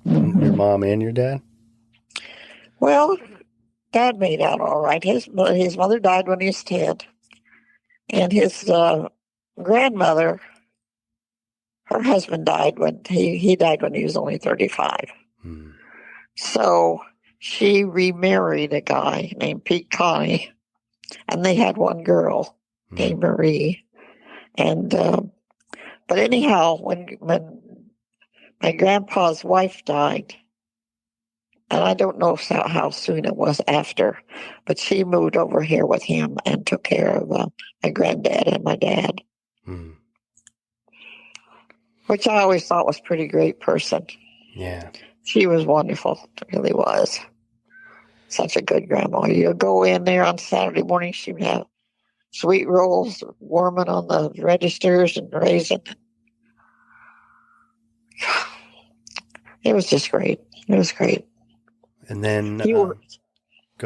your mom and your dad. Well, Dad made out all right. His mother died when he was 10. And his grandmother, her husband died when he died when he was only 35. So she remarried a guy named Pete Connie, and they had one girl named Marie. And but anyhow, when my grandpa's wife died, And I don't know how soon it was after, but she moved over here with him and took care of my granddad and my dad, which I always thought was a pretty great person. Yeah. She was wonderful. It really was. Such a good grandma. You go in there on Saturday morning, she would have sweet rolls warming on the registers and raisin. It was just great. It was great. And then, go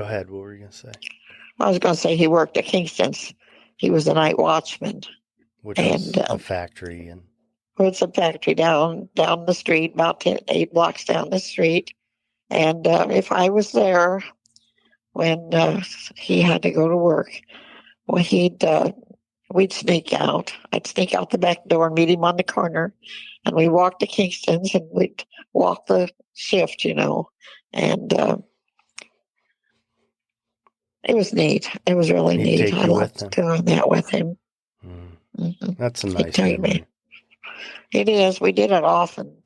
ahead. What were you going to say? I was going to say he worked at Kingston's. He was a night watchman. Which is a factory. And it's a factory down the street, about 8 blocks down the street. And if I was there when he had to go to work, well, we'd sneak out. I'd sneak out the back door and meet him on the corner. And we walked to Kingston's and we'd walk the shift, and it was neat. It was really neat. I loved doing that with him. Mm-hmm. That's a nice memory. It is. We did it often.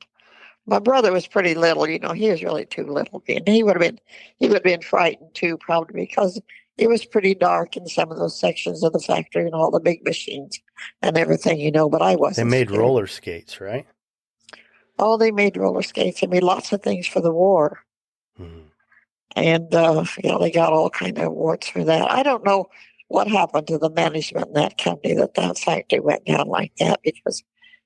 My brother was pretty little, he was really too little. And he would have been frightened too, probably because it was pretty dark in some of those sections of the factory and all the big machines and everything, but I wasn't. They made scared. Roller skates, right? Oh, they made roller skates. They made lots of things for the war. Mm-hmm. And, they got all kind of awards for that. I don't know what happened to the management in that company that factory went down like that, because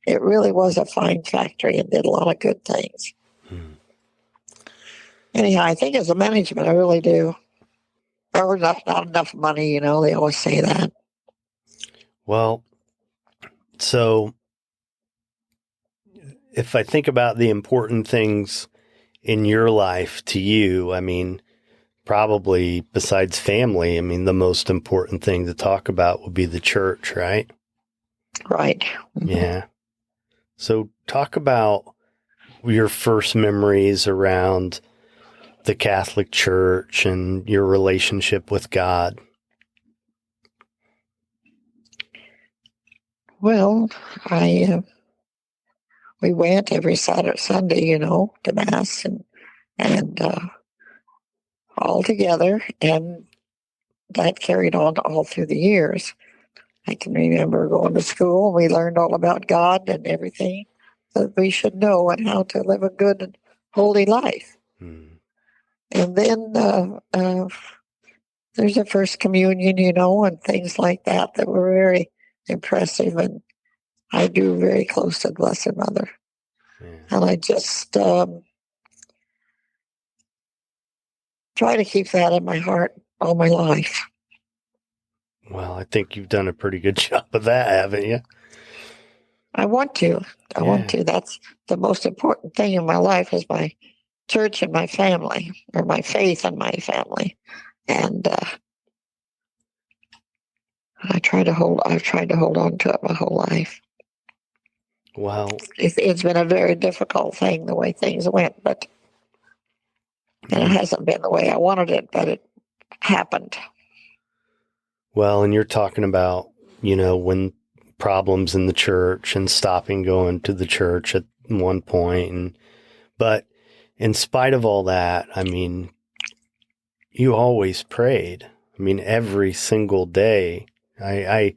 it really was a fine factory and did a lot of good things. Hmm. Anyhow, I think as a management, I really do. There was not enough money, they always say that. Well, so if I think about the important things in your life to you, I mean, probably besides family, I mean, the most important thing to talk about would be the church, right? Right. Mm-hmm. Yeah. So talk about your first memories around the Catholic Church and your relationship with God. Well, we went every Sunday, to Mass and all together, and that carried on all through the years. I can remember going to school, and we learned all about God and everything that we should know and how to live a good and holy life. Hmm. And then there's a first communion, and things like that were very impressive, and I drew very close to the Blessed Mother. Yeah. And I just try to keep that in my heart all my life. Well, I think you've done a pretty good job of that, haven't you? I want to. I want to. That's the most important thing in my life is my church and my family, or my faith and my family. And I've tried to hold on to it my whole life. Well, it's been a very difficult thing the way things went, but and it hasn't been the way I wanted it, but it happened. Well, and you're talking about, when problems in the church and stopping going to the church at one point. But in spite of all that, I mean, you always prayed. I mean, every single day. I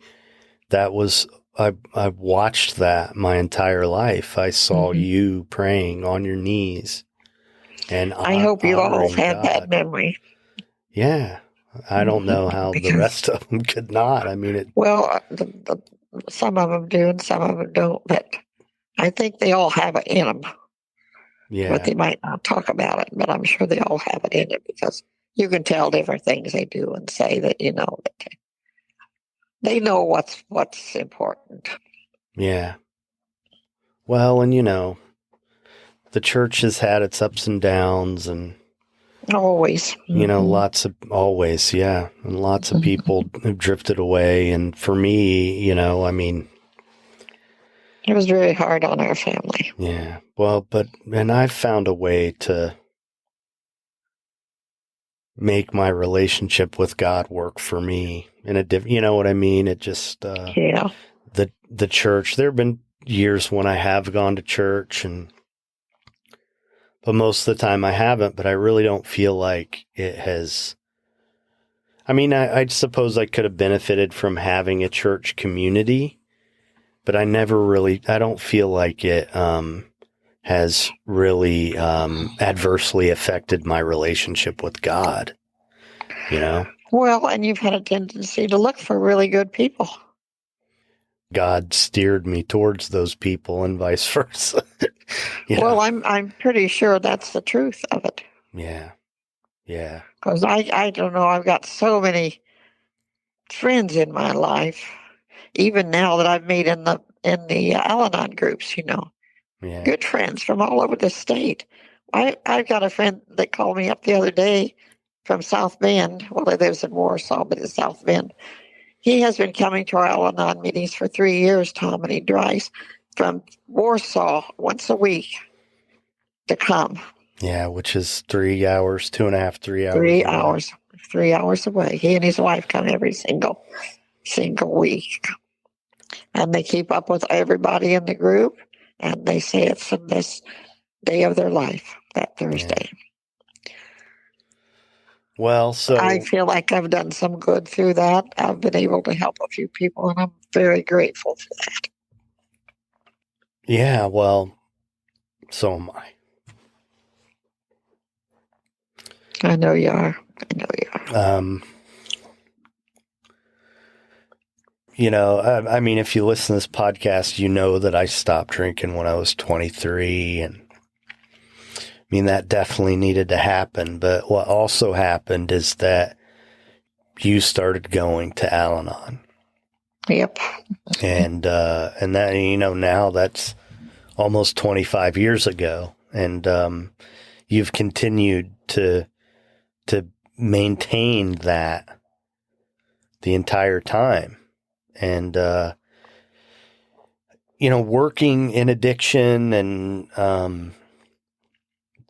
watched that my entire life. I saw you praying on your knees. And I hope you all had that memory. Yeah. I don't know how the rest of them could not. I mean, some of them do and some of them don't, but I think they all have it in them. Yeah. But they might not talk about it, but I'm sure they all have it in it, because you can tell different things they do and say that, that they know what's important. Yeah. Well, and the church has had its ups and downs, and always, lots of people have drifted away. And for me, I mean, it was very hard on our family. Yeah. Well, and I've found a way to make my relationship with God work for me in a different, you know what I mean? It just, the church, there have been years when I have gone to church and but most of the time I haven't, but I really don't feel like it has. I mean, I suppose I could have benefited from having a church community, but I don't feel like it has really adversely affected my relationship with God, you know? Well, and you've had a tendency to look for really good people. God steered me towards those people and vice versa. Well, I'm pretty sure that's the truth of it. Yeah. Yeah. Because I don't know, I've got so many friends in my life, even now that I've made in the Al-Anon groups, Yeah. good friends from all over the state. I've got a friend that called me up the other day from South Bend. Well, he lives in Warsaw, but it's South Bend. He has been coming to our Al-Anon meetings for 3 years, Tom, and he drives from Warsaw once a week to come. Yeah, which is 3 hours, 2.5, 3 hours. 3 away. hours. 3 hours away. He and his wife come every single week. And they keep up with everybody in the group, and they say it's the best day of their life, that Thursday. Yeah. Well, so I feel like I've done some good through that. I've been able to help a few people, and I'm very grateful for that. yeah, well, so am I. I know you are. I mean, if you listen to this podcast, you know that I stopped drinking when I was 23, and I mean, that definitely needed to happen. But what also happened is that you started going to Al-Anon. Yep. And that, now that's almost 25 years ago. And you've continued to maintain that the entire time. And, working in addiction and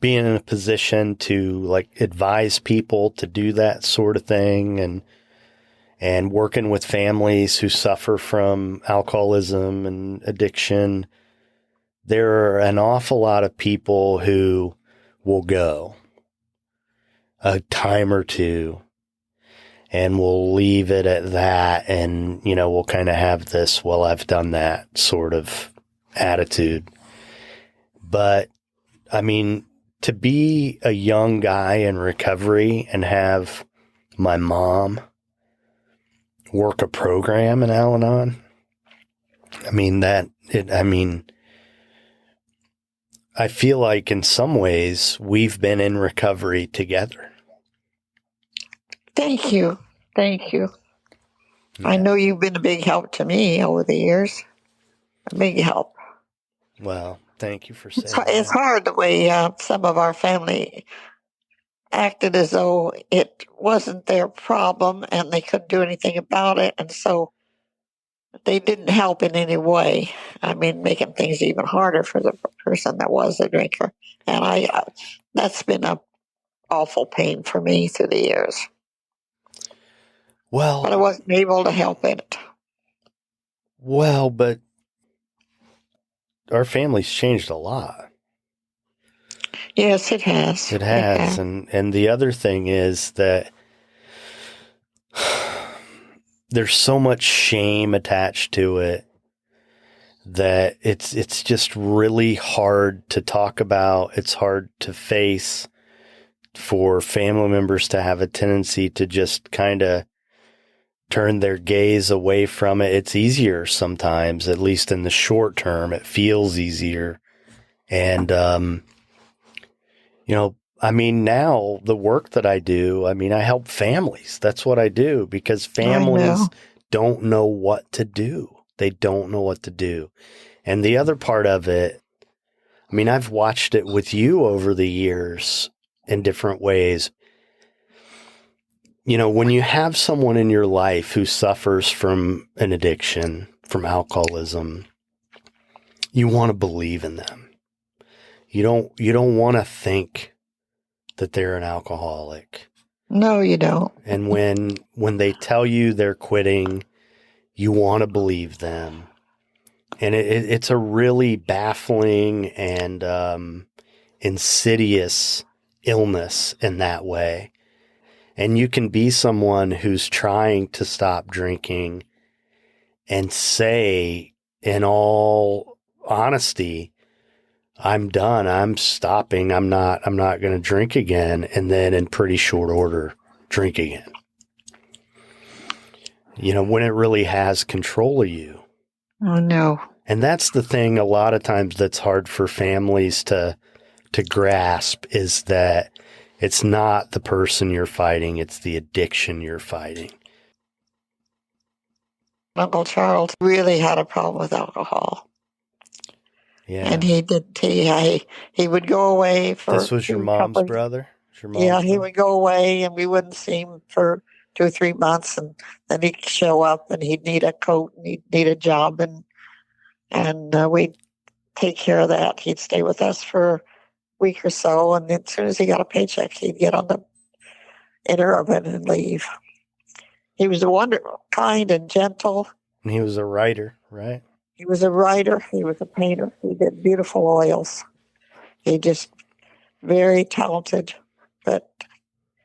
being in a position to advise people to do that sort of thing, and working with families who suffer from alcoholism and addiction, there are an awful lot of people who will go a time or two and we'll leave it at that. And, we'll kind of have this, well, I've done that sort of attitude. But I mean, to be a young guy in recovery and have my mom work a program in Al-Anon, I feel like in some ways we've been in recovery together. Thank you. Yeah. I know you've been a big help to me over the years. A big help. Well, thank you for saying It's that. hard the way some of our family acted as though it wasn't their problem and they couldn't do anything about it. And so they didn't help in any way. I mean, making things even harder for the person that was a drinker. And that's been a awful pain for me through the years. Well, but I wasn't able to help it. Well, but our family's changed a lot. Yes, it has. It has. And the other thing is that there's so much shame attached to it that it's just really hard to talk about. It's hard to face for family members to have a tendency to just kind of turn their gaze away from it. It's easier sometimes, at least in the short term. It feels easier. And, now the work that I do, I help families. That's what I do, because families don't know what to do. They don't know what to do. And the other part of it, I've watched it with you over the years in different ways. When you have someone in your life who suffers from an addiction, from alcoholism, you want to believe in them. You don't want to think that they're an alcoholic. No, you don't. And when they tell you they're quitting, you want to believe them. And it's a really baffling and insidious illness in that way. And you can be someone who's trying to stop drinking and say, in all honesty, I'm done. I'm stopping. I'm not going to drink again. And then in pretty short order, drink again. You know, when it really has control of you. Oh, no. And that's the thing a lot of times that's hard for families to grasp, is that it's not the person you're fighting. It's the addiction you're fighting. Uncle Charles really had a problem with alcohol. Yeah. And he would go away for... This was your mom's brother? He would go away and we wouldn't see him for 2 or 3 months, and then he'd show up and he'd need a coat and he'd need a job, and we'd take care of that. He'd stay with us for a week or so, and as soon as he got a paycheck, he'd get on the Interurban and leave. He was wonderful, kind and gentle. And he was a writer, right? He was a writer. He was a painter. He did beautiful oils. He just very talented, but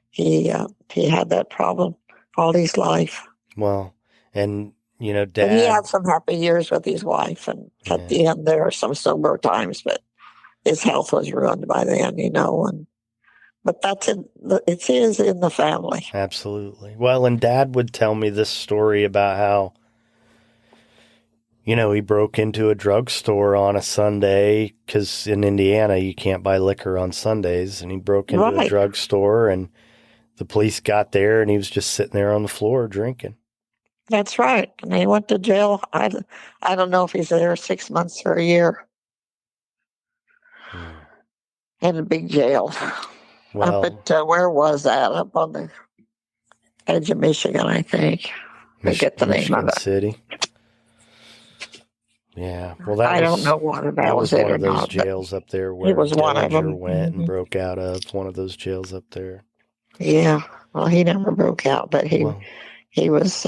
he had that problem all his life. Well, and you know, Dad. And he had some happy years with his wife, and at the end there were some sober times, but his health was ruined by then, you know. But it is in the family. Absolutely. Well, and Dad would tell me this story about how, you know, he broke into a drugstore on a Sunday, because in Indiana you can't buy liquor on Sundays, and he broke into a drugstore, and the police got there, and he was just sitting there on the floor drinking. That's right. And he went to jail. I don't know if he's there 6 months or a year. In a big jail. Well, up at, where was that? Up on the edge of Michigan, I think. I get the name of it. City. Yeah. Well, I don't know whether that was it one or of those not. jails up there where It was one of them. Went and broke out of one of those jails up there. Yeah. Well, he never broke out, but he was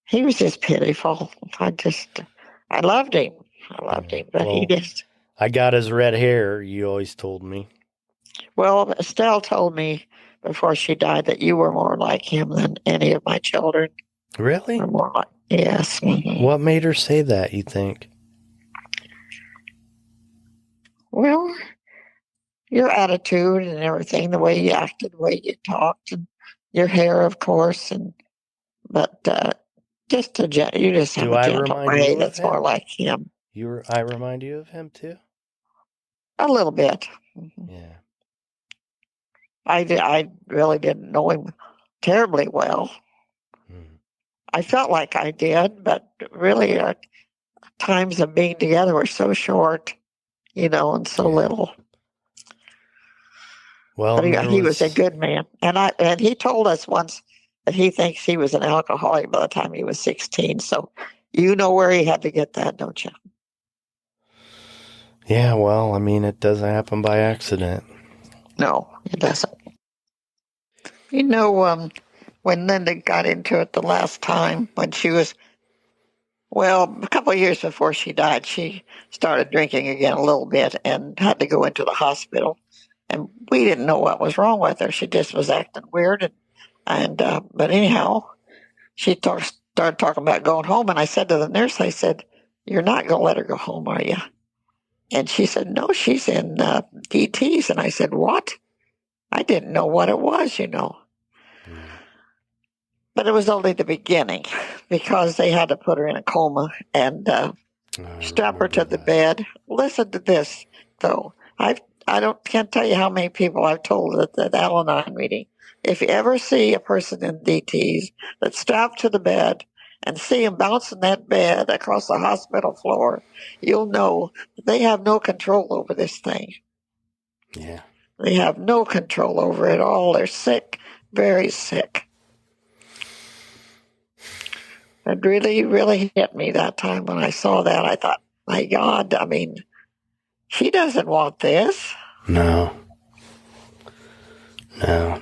just pitiful. I loved him. But he just... I got his red hair, you always told me. Well, Estelle told me before she died that you were more like him than any of my children. Really? Yes. Mm-hmm. What made her say that, you think? Well, your attitude and everything, the way you acted, the way you talked, and your hair, of course, but you just have a gentle way that's more like him. I remind you of him too? A little bit. Mm-hmm. Yeah. I really didn't know him terribly well. I felt like I did, but really our times of being together were so short, you know, and so little. Well, but he was a good man. And he told us once that he thinks he was an alcoholic by the time he was 16. So you know where he had to get that, don't you? Yeah, well, I mean, it doesn't happen by accident. No, it doesn't. You know, when Linda got into it the last time, when she was, a couple of years before she died, she started drinking again a little bit and had to go into the hospital. And we didn't know what was wrong with her. She just was acting weird. But anyhow, she started talking about going home. And I said to the nurse, I said, "You're not going to let her go home, are you?" And she said, "No, she's in DTs." And I said, "What?" I didn't know what it was, you know. But it was only the beginning, because they had to put her in a coma and strap her to the bed. Listen to this, though. Can't tell you how many people I've told at that Al-Anon meeting. If you ever see a person in DTs that's strapped to the bed and see him bouncing that bed across the hospital floor, you'll know that they have no control over this thing. Yeah. They have no control over it all. They're sick, very sick. It really, really hit me that time when I saw that. I thought, my God, I mean, she doesn't want this. No,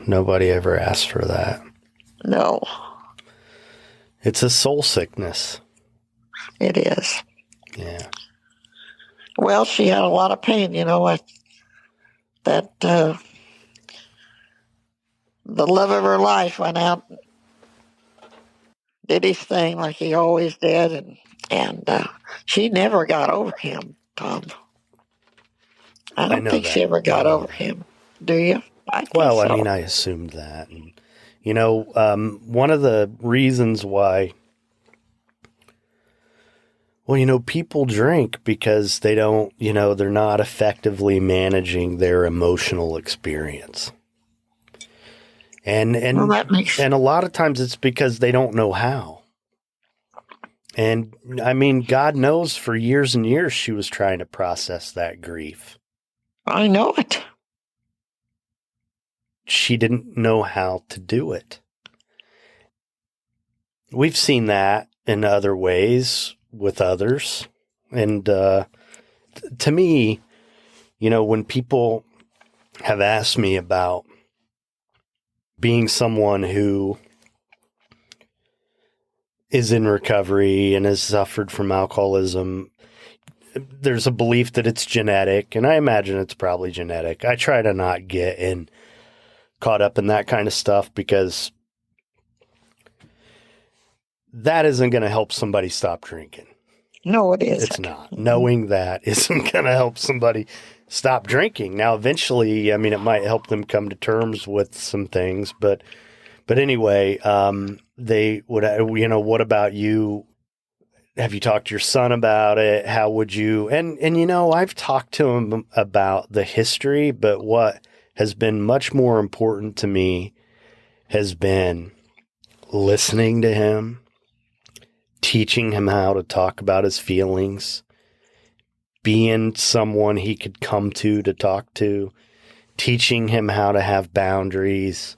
nobody ever asked for that. No. It's a soul sickness. It is. Yeah. Well, she had a lot of pain, that the love of her life went out, did his thing like he always did, and she never got over him, Tom. I don't know think she that. ever got over him. Do you? I think Well, so. I mean, I assumed that. And, one of the reasons why, people drink because they don't, they're not effectively managing their emotional experience. And Well, that makes and a lot of times it's because they don't know how. And I mean, God knows for years and years she was trying to process that grief. I know it. She didn't know how to do it. We've seen that in other ways with others. And to me, when people have asked me about being someone who is in recovery and has suffered from alcoholism, there's a belief that it's genetic, and I imagine it's probably genetic. I try to not get caught up in that kind of stuff because that isn't going to help somebody stop drinking. No, it isn't. It's not. Knowing that isn't going to help somebody stop drinking. Now, eventually, I mean, it might help them come to terms with some things, but anyway, they would, what about you? Have you talked to your son about it? How would you, and I've talked to him about the history, but what has been much more important to me has been listening to him, teaching him how to talk about his feelings, being someone he could come to talk to, teaching him how to have boundaries,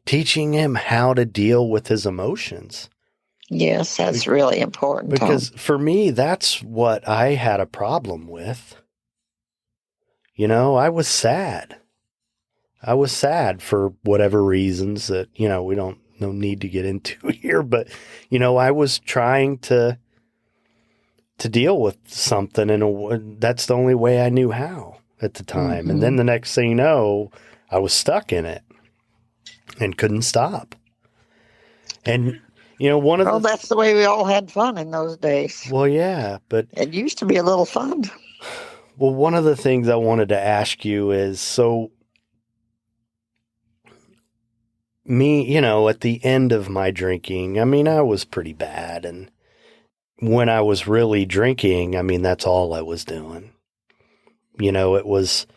teaching him how to deal with his emotions. Yes, that's really important. Because Tom. for me, that's what I had a problem with. I was sad. I was sad for whatever reasons that, we no need to get into here, but, I was trying to deal with something, and that's the only way I knew how at the time. Mm-hmm. And then the next thing you know, I was stuck in it and couldn't stop. And, one of well, that's the way we all had fun in those days. Well, yeah, but it used to be a little fun. Well, one of the things I wanted to ask you is, so me, at the end of my drinking, I mean, I was pretty bad. And when I was really drinking, I mean, that's all I was doing. It was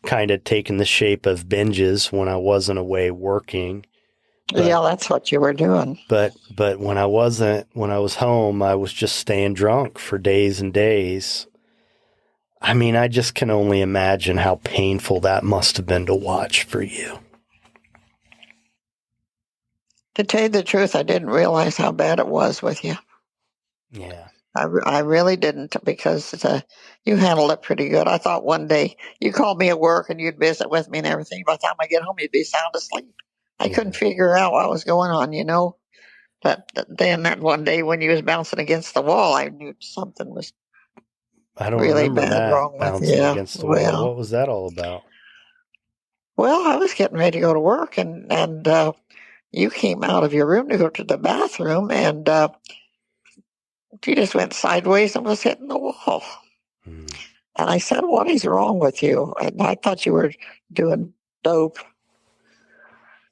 kind of taking the shape of binges when I wasn't away working. Yeah, that's what you were doing. But when I was home, I was just staying drunk for days and days. I mean, I just can only imagine how painful that must have been to watch for you. To tell you the truth, I didn't realize how bad it was with you. Yeah. I really didn't, because you handled it pretty good. I thought one day you called me at work and you'd visit with me and everything. By the time I get home, you'd be sound asleep. I couldn't figure out what was going on, But then that one day when you was bouncing against the wall, I knew something was I don't really remember bad that, wrong with bouncing you. against the wall. What was that all about? Well, I was getting ready to go to work, and you came out of your room to go to the bathroom, and you just went sideways and was hitting the wall. And I said, "What is wrong with you?" And I thought you were doing dope.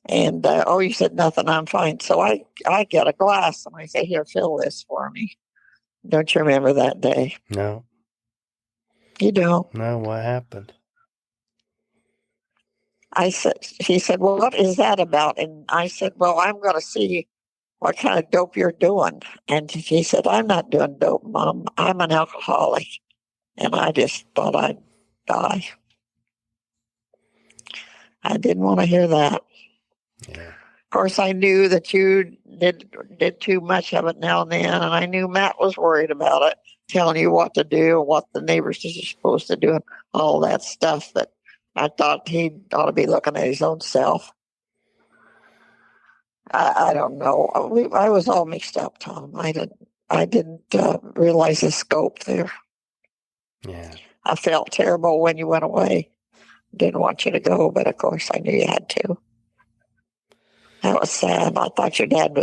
And you said nothing. I'm fine. So I get a glass and I say, "Here, fill this for me." Don't you remember that day? No. You don't? No, what happened? He said, "Well, what is that about?" And I said, "Well, I'm going to see what kind of dope you're doing." And he said, "I'm not doing dope, Mom. I'm an alcoholic." And I just thought I'd die. I didn't want to hear that. Yeah. Of course, I knew that you did too much of it now and then, and I knew Matt was worried about it, telling you what to do, what the neighbors are supposed to do, and all that stuff. But I thought he ought to be looking at his own self. I don't know. I was all mixed up, Tom. I didn't realize the scope there. Yeah. I felt terrible when you went away. Didn't want you to go, but of course I knew you had to. That was sad. I thought your dad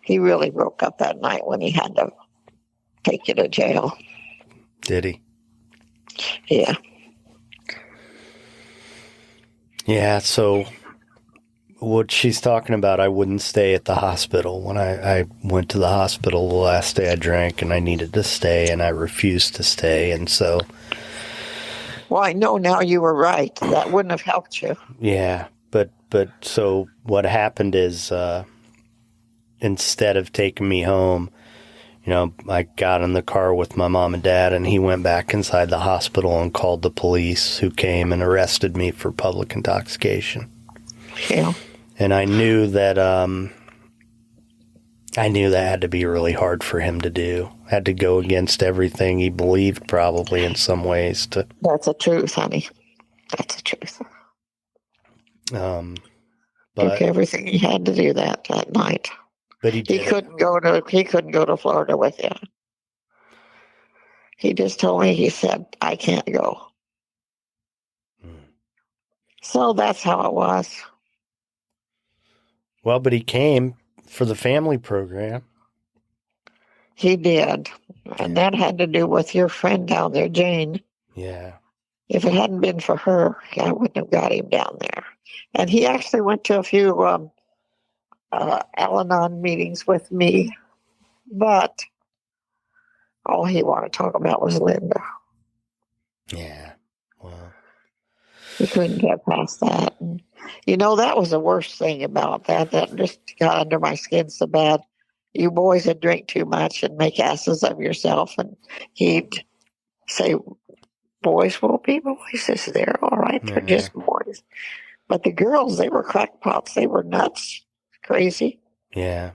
he really broke up that night when he had to take you to jail. Did he? Yeah. Yeah, so what she's talking about, I wouldn't stay at the hospital. When I went to the hospital the last day I drank and I needed to stay and I refused to stay. And so... Well, I know now you were right. That wouldn't have helped you. Yeah, but so what happened is instead of taking me home, I got in the car with my mom and dad, and he went back inside the hospital and called the police, who came and arrested me for public intoxication. Yeah. And I knew that had to be really hard for him to do. Had to go against everything he believed, probably in some ways. That's the truth, honey. That's the truth. But took everything he had to do that night. But he couldn't go to Florida with you. He just told me, he said, I can't go. So that's how it was. Well, but he came for the family program. He did. And that had to do with your friend down there, Jane. Yeah. If it hadn't been for her, I wouldn't have got him down there. And he actually went to a few Al-Anon meetings with me. But all he wanted to talk about was Linda. Yeah. Well, he couldn't get past that. And, that was the worst thing about that. That just got under my skin so bad. You boys would drink too much and make asses of yourself. And he'd say, boys will be boys. They're all right. They're just boys. But the girls, they were crackpots. They were nuts. Crazy. Yeah.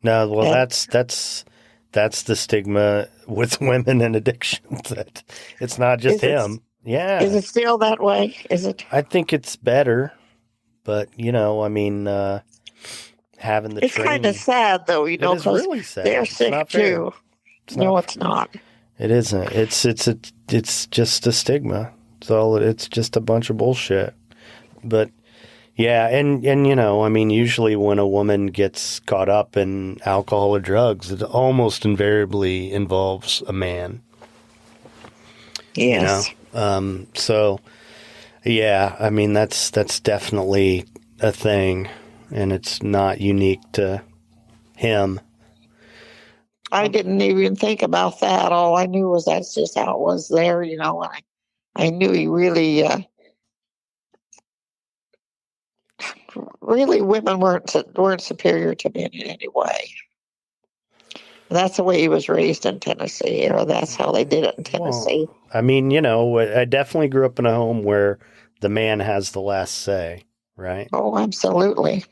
No, well, that's the stigma with women and addiction. That it's not just him. Yeah. Is it still that way? Is it? I think it's better, but having the it's kind of sad though, it's really sad. They're sick too. No, it's not. It isn't. It's just a stigma. It's just a bunch of bullshit. But yeah, and usually when a woman gets caught up in alcohol or drugs, it almost invariably involves a man. Yes. So yeah, that's definitely a thing, and it's not unique to him. I didn't even think about that. All I knew was that's just how it was there, and I knew he really women weren't superior to men in any way. That's the way he was raised in Tennessee, or that's how they did it in Tennessee. Well, I definitely grew up in a home where the man has the last say, right? Oh, absolutely.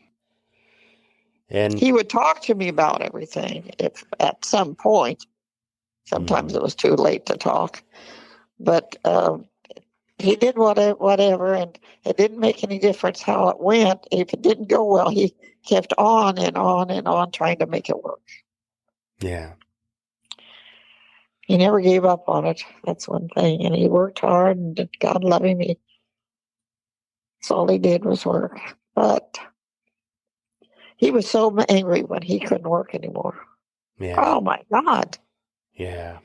And he would talk to me about everything if at some point. Sometimes it was too late to talk. But he did whatever, and it didn't make any difference how it went. If it didn't go well, he kept on and on and on trying to make it work. Yeah. He never gave up on it. That's one thing. And he worked hard, and God love him. That's all he did was work. But he was so angry when he couldn't work anymore. Yeah. Oh, my God. Yeah.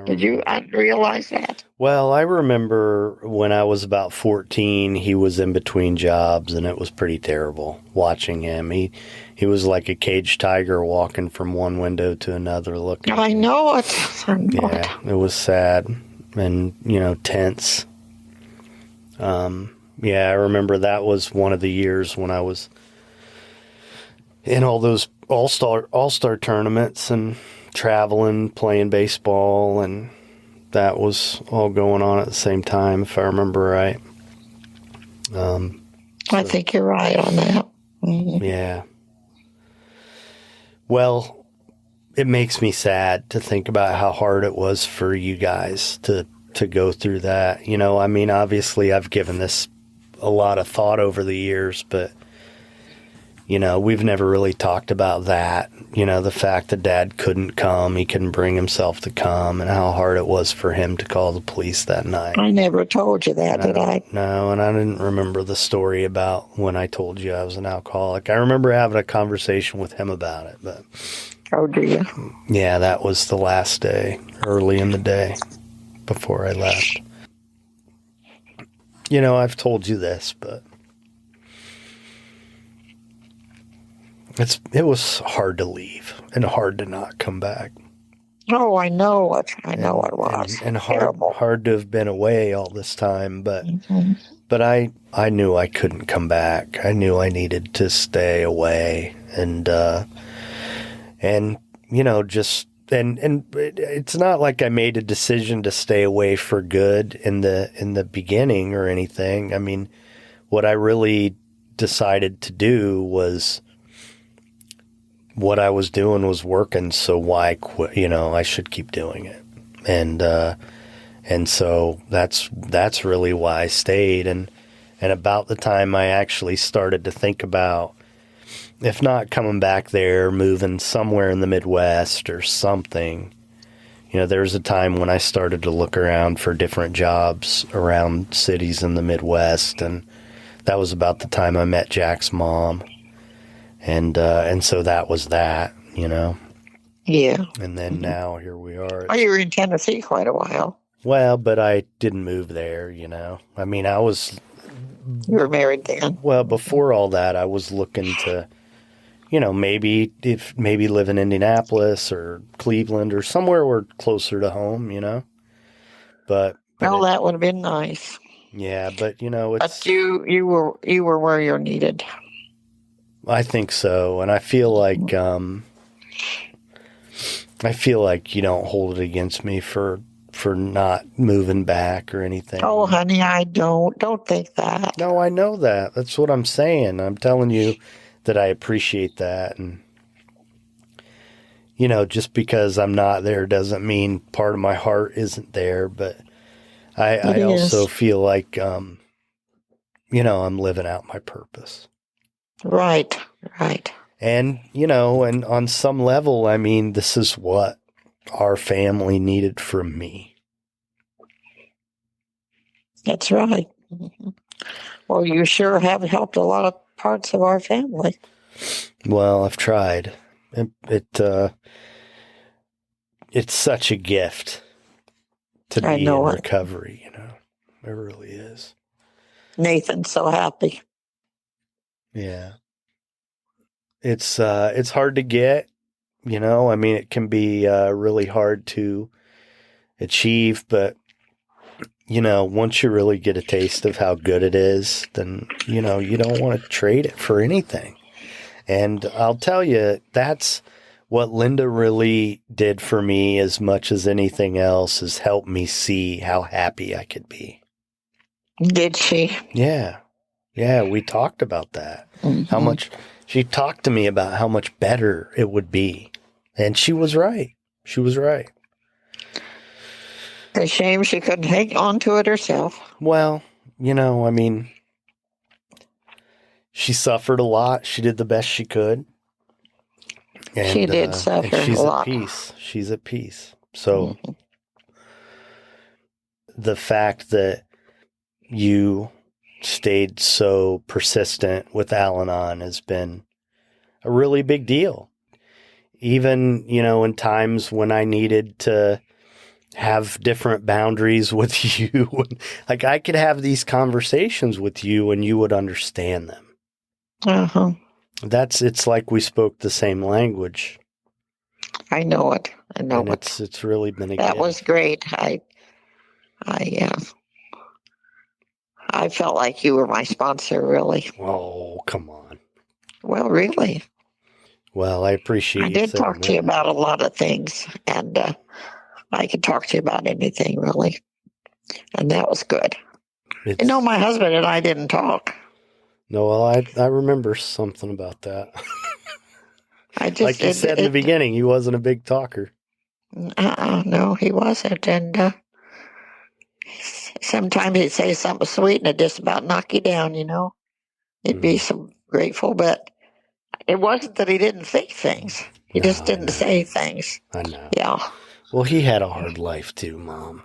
Did you realize that? Well, I remember when I was about 14, he was in between jobs, and it was pretty terrible watching him. He was like a caged tiger walking from one window to another looking. I know it. It was sad and, tense. Yeah, I remember that was one of the years when I was in all those all-star tournaments and traveling, playing baseball, and that was all going on at the same time, if I remember right. I think you're right on that. Mm-hmm. Yeah. Well, it makes me sad to think about how hard it was for you guys to go through that. Obviously I've given this a lot of thought over the years, but we've never really talked about that. The fact that Dad couldn't come, he couldn't bring himself to come, and how hard it was for him to call the police that night. I never told you that, did I? No, and I didn't remember the story about when I told you I was an alcoholic. I remember having a conversation with him about it, but... Oh, do you? Yeah, that was the last day, early in the day, before I left. I've told you this, but it was hard to leave and hard to not come back. Oh, I know it. I know it was. And terrible. hard to have been away all this time, but I knew I couldn't come back. I knew I needed to stay away, and it's not like I made a decision to stay away for good in the beginning or anything. I mean, what I really decided to do was, what I was doing was working, so why quit? I should keep doing it. And so that's really why I stayed. And about the time I actually started to think about, if not coming back there, moving somewhere in the Midwest or something, there was a time when I started to look around for different jobs around cities in the Midwest. And that was about the time I met Jack's mom. And so that was that, Yeah. And then now here we are. Oh, you were in Tennessee quite a while. Well, but I didn't move there, I mean, You were married then. Well, before all that, I was looking to, maybe live in Indianapolis or Cleveland or somewhere where closer to home, But that would have been nice. Yeah, but it's. But you were where you're needed. I think so, and I feel like you don't hold it against me for not moving back or anything. Oh, honey, I don't think that. No, I know that. That's what I'm saying. I'm telling you that I appreciate that, and just because I'm not there doesn't mean part of my heart isn't there. But I also feel like I'm living out my purpose. Right. And, and on some level, I mean, this is what our family needed from me. That's right. Mm-hmm. Well, you sure have helped a lot of parts of our family. Well, I've tried. It's such a gift to be in recovery, It really is. Nathan's so happy. Yeah. It's hard to get, I mean, it can be really hard to achieve, but, once you really get a taste of how good it is, then, you don't want to trade it for anything. And I'll tell you, that's what Linda really did for me as much as anything else, is help me see how happy I could be. Did she? Yeah. Yeah, we talked about that. Mm-hmm. She talked to me about how much better it would be. And she was right. She was right. It's a shame she couldn't hang on to it herself. Well, I mean, she suffered a lot. She did the best she could. And, she did suffer and she's a lot. At peace. She's at peace. So the fact that you stayed so persistent with Al-Anon has been a really big deal. Even, in times when I needed to have different boundaries with you. Like, I could have these conversations with you and you would understand them. Uh-huh. It's like we spoke the same language. I know it. It's really been a That gift. was great. I felt like you were my sponsor, really. Oh, come on. Well, really. Well, I appreciate I did talk to you about a lot of things, and I could talk to you about anything, really. And that was good. My husband and I didn't talk. No, well, I remember something about that. Like you said in the beginning, he wasn't a big talker. No, he wasn't. And sometimes he'd say something sweet and it'd just about knock you down, He'd be so grateful, but it wasn't that he didn't think things. He No, just didn't say things. I know. Yeah. Well, he had a hard life too, Mom.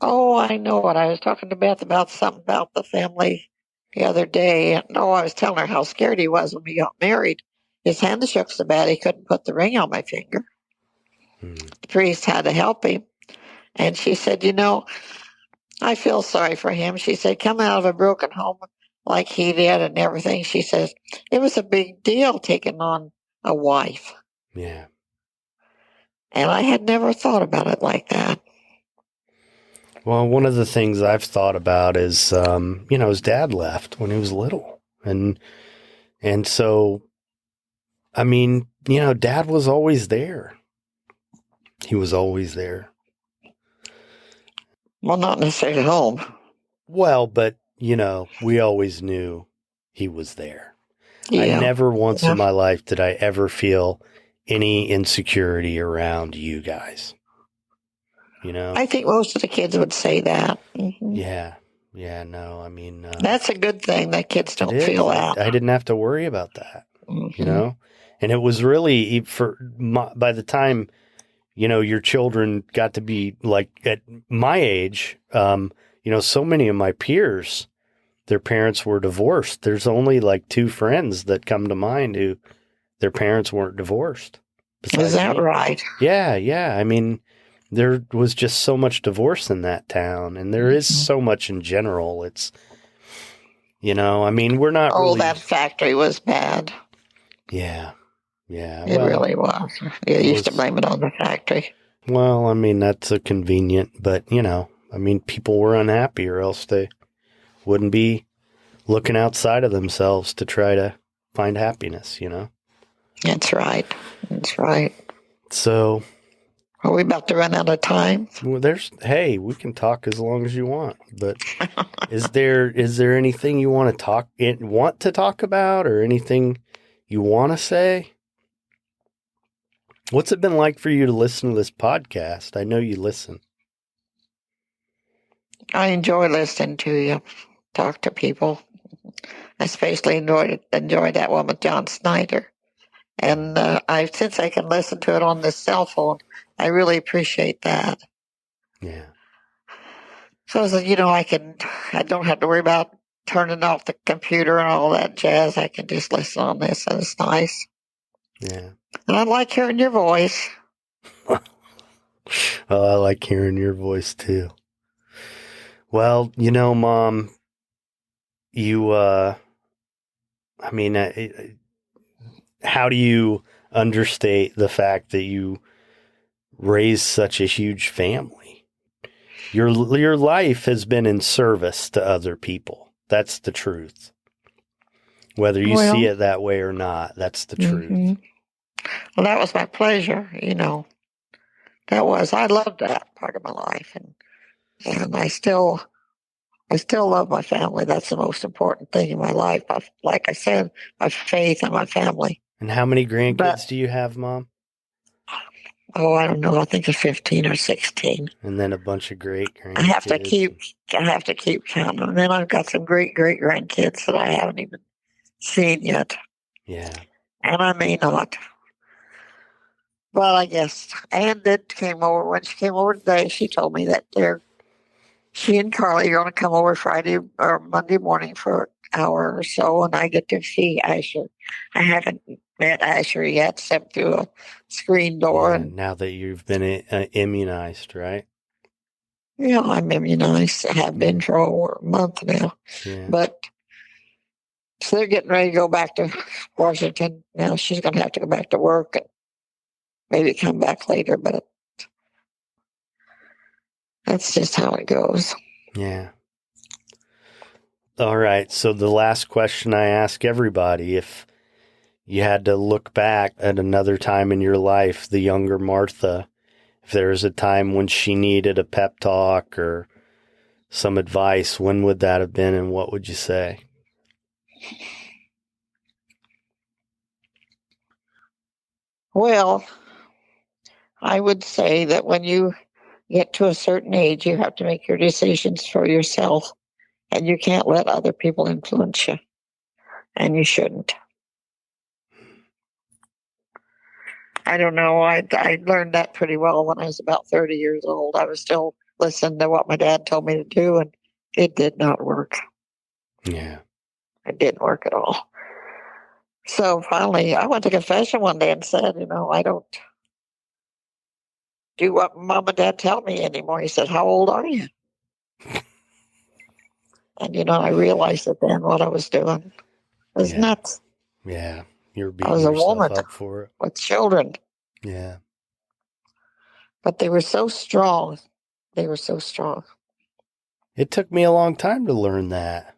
Oh, I know what. I was talking to Beth about something about the family the other day. And I was telling her how scared he was when we got married. His hand shook so bad he couldn't put the ring on my finger. The priest had to help him. And she said, I feel sorry for him. She said, coming out of a broken home like he did and everything, she says, it was a big deal taking on a wife. Yeah. And I had never thought about it like that. Well, one of the things I've thought about is, his dad left when he was little. And so, I mean, Dad was always there. He was always there. Well, not necessarily at home. Well, but, we always knew he was there. Yeah. I never once in my life did I ever feel any insecurity around you guys. I think most of the kids would say that. Mm-hmm. Yeah. Yeah, no, I mean... that's a good thing that kids don't feel that. I didn't have to worry about that, Mm-hmm. And it was really, by the time, your children got to be like at my age, so many of my peers, their parents were divorced. There's only like 2 friends that come to mind who their parents weren't divorced. Is that right? Yeah, yeah. I mean, there was just so much divorce in that town, and there is so much in general. It's, I mean, we're not really... that factory was bad. Yeah, yeah. It really was. You used to blame it on the factory. Well, I mean, that's a convenient, but, people were unhappy or else they wouldn't be looking outside of themselves to try to find happiness, That's right. That's right. So... Are we about to run out of time? Well, we can talk as long as you want, but is there anything you want to talk about or anything you want to say? What's it been like for you to listen to this podcast? I know you listen. I enjoy listening to you talk to people. I especially enjoyed that one with John Snyder. And since I can listen to it on this cell phone, I really appreciate that. Yeah. So, I don't have to worry about turning off the computer and all that jazz. I can just listen on this, and it's nice. Yeah. And I like hearing your voice. Oh, I like hearing your voice too. Well, Mom, how do you understate the fact that you raised such a huge family? Your life has been in service to other people. That's the truth. Whether you see it that way or not, that's the truth. Well, that was my pleasure, I loved that part of my life. And I still love my family. That's the most important thing in my life. Like I said, my faith and my family. And how many grandkids do you have, Mom? Oh, I don't know. I think it's 15 or 16. And then a bunch of great grandkids. I have to keep counting. And then I've got some great grandkids that I haven't even seen yet. Yeah. And I may not. But I guess Ann came over. When she came over today, she told me that she and Carly are going to come over Friday or Monday morning for an hour or so, and I get to see Asher. I haven't met Asher yet, except through a screen door. Yeah, and now that you've been immunized, right? Yeah, I'm immunized. I have been for over a month now. Yeah. But so they're getting ready to go back to Washington. Now she's going to have to go back to work and maybe come back later, but that's just how it goes. Yeah. All right. So the last question I ask everybody, if you had to look back at another time in your life, the younger Martha, if there was a time when she needed a pep talk or some advice, when would that have been and what would you say? Well, I would say that when you get to a certain age, you have to make your decisions for yourself, and you can't let other people influence you, and you shouldn't. I don't know. I learned that pretty well when I was about 30 years old. I was still listening to what my dad told me to do, and it did not work. Yeah. It didn't work at all. So finally, I went to confession one day and said, I don't do what mom and dad tell me anymore. He said, how old are you? And, I realized that then what I was doing was nuts. Yeah. You're I beating was a yourself woman up for it. with children. Yeah. But they were so strong. They were so strong. It took me a long time to learn that.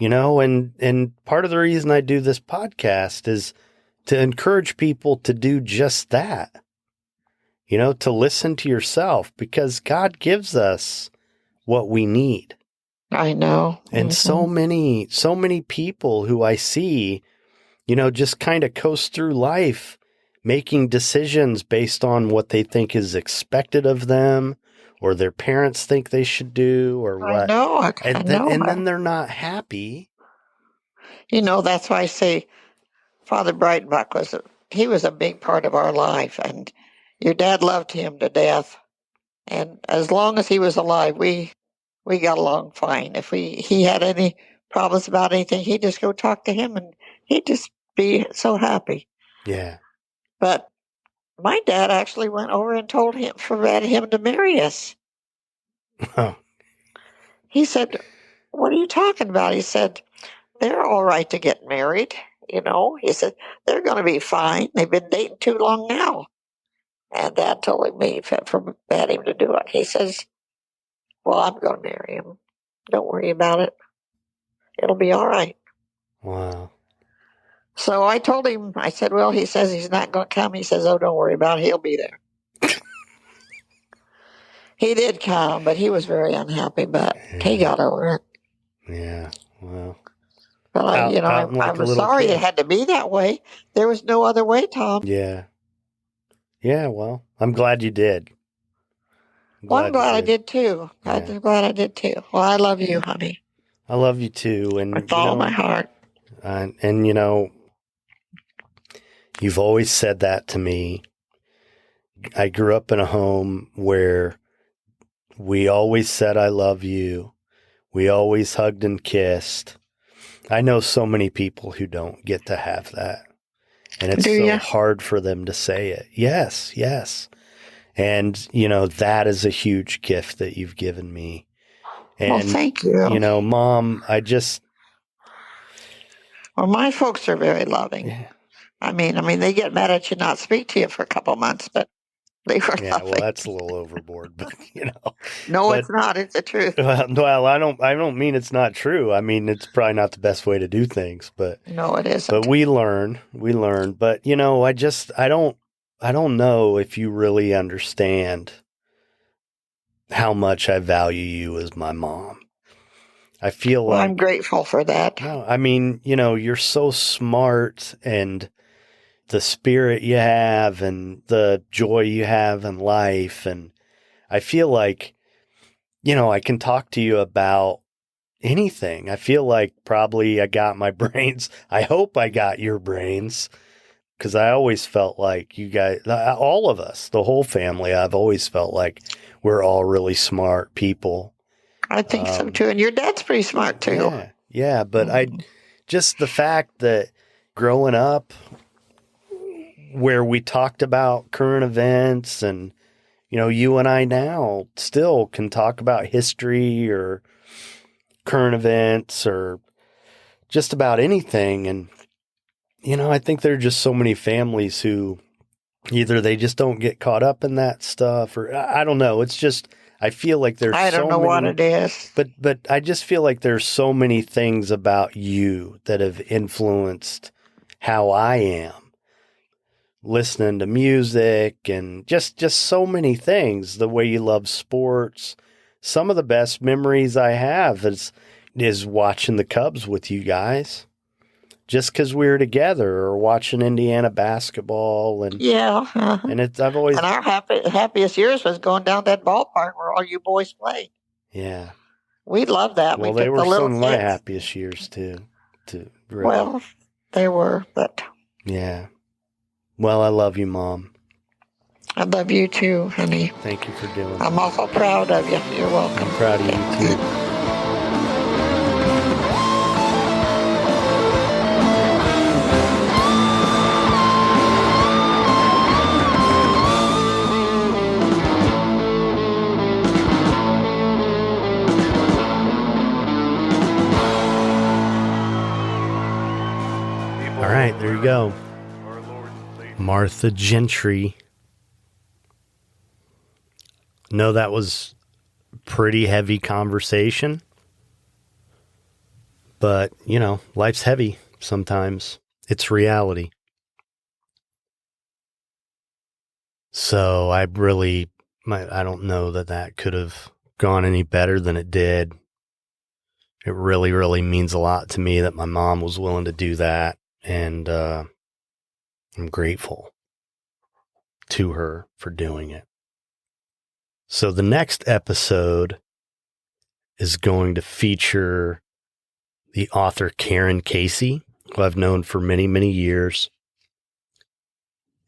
And part of the reason I do this podcast is to encourage people to do just that. To listen to yourself, because God gives us what we need. I know. And so many people who I see, just kind of coast through life making decisions based on what they think is expected of them, or their parents think they should do, or what. I know. And then they're not happy. That's why I say Father Breitenbach he was a big part of our life, and your dad loved him to death. And as long as he was alive, we got along fine. If he had any problems about anything, he'd just go talk to him, and he'd just be so happy. Yeah. But my dad actually went over and forbade him to marry us. Oh. He said, what are you talking about? He said, they're all right to get married. He said, they're going to be fine. They've been dating too long now. And Dad told me forbade him to do it. He says, well, I'm going to marry him. Don't worry about it. It'll be all right. Wow. So I told him, I said, well, he says he's not going to come. He says, oh, don't worry about it. He'll be there. He did come, but he was very unhappy, but he got over it. Yeah. Well. But I was sorry it had to be that way. There was no other way, Tom. Yeah. Yeah, well, I'm glad you did. I'm glad I did too. Yeah. I'm glad I did too. Well, I love you, honey. I love you too. And with all my heart. And you've always said that to me. I grew up in a home where we always said, I love you. We always hugged and kissed. I know so many people who don't get to have that. And it's hard for them to say it. Yes, yes. And, that is a huge gift that you've given me. And, well, thank you. Mom, well, my folks are very loving. Yeah. I mean, they get mad at you not speak to you for a couple months, but they were loving. Well, that's a little overboard, but No, it's not. It's the truth. Well, I don't mean it's not true. I mean, it's probably not the best way to do things, but no, it isn't. But we learn, but I don't know if you really understand how much I value you as my mom. I feel like I'm grateful for that. No, I mean, you're so smart, and the spirit you have and the joy you have in life. And I feel like, I can talk to you about anything. I feel like probably I got my brains. I hope I got your brains, because I always felt like you guys, all of us, the whole family, I've always felt like we're all really smart people. I think so too. And your dad's pretty smart too. Yeah. But just the fact that growing up where we talked about current events, and, you and I now still can talk about history or current events or just about anything. And, I think there are just so many families who either they just don't get caught up in that stuff, or I don't know. It's just, I feel like there's I don't know what it is. But I just feel like there's so many things about you that have influenced how I am. Listening to music and just so many things, the way you love sports. Some of the best memories I have is watching the Cubs with you guys. Just because we were together, or watching Indiana basketball, and and I've always, and our happiest years was going down that ballpark where all you boys played. Yeah, we loved that. Well, they were some of my happiest years too. Well, they were, but yeah, Well, I love you, Mom. I love you too, honey. Thank you for doing it. I'm awful proud of you. You're welcome. I'm proud of you, too. All right, there you go. Martha Gentry. No, that was pretty heavy conversation. But, you know, life's heavy sometimes. It's reality. So I don't know that could have gone any better than it did. It really, really means a lot to me that my mom was willing to do that. And I'm grateful to her for doing it. So the next episode is going to feature the author Karen Casey, who I've known for many, many years.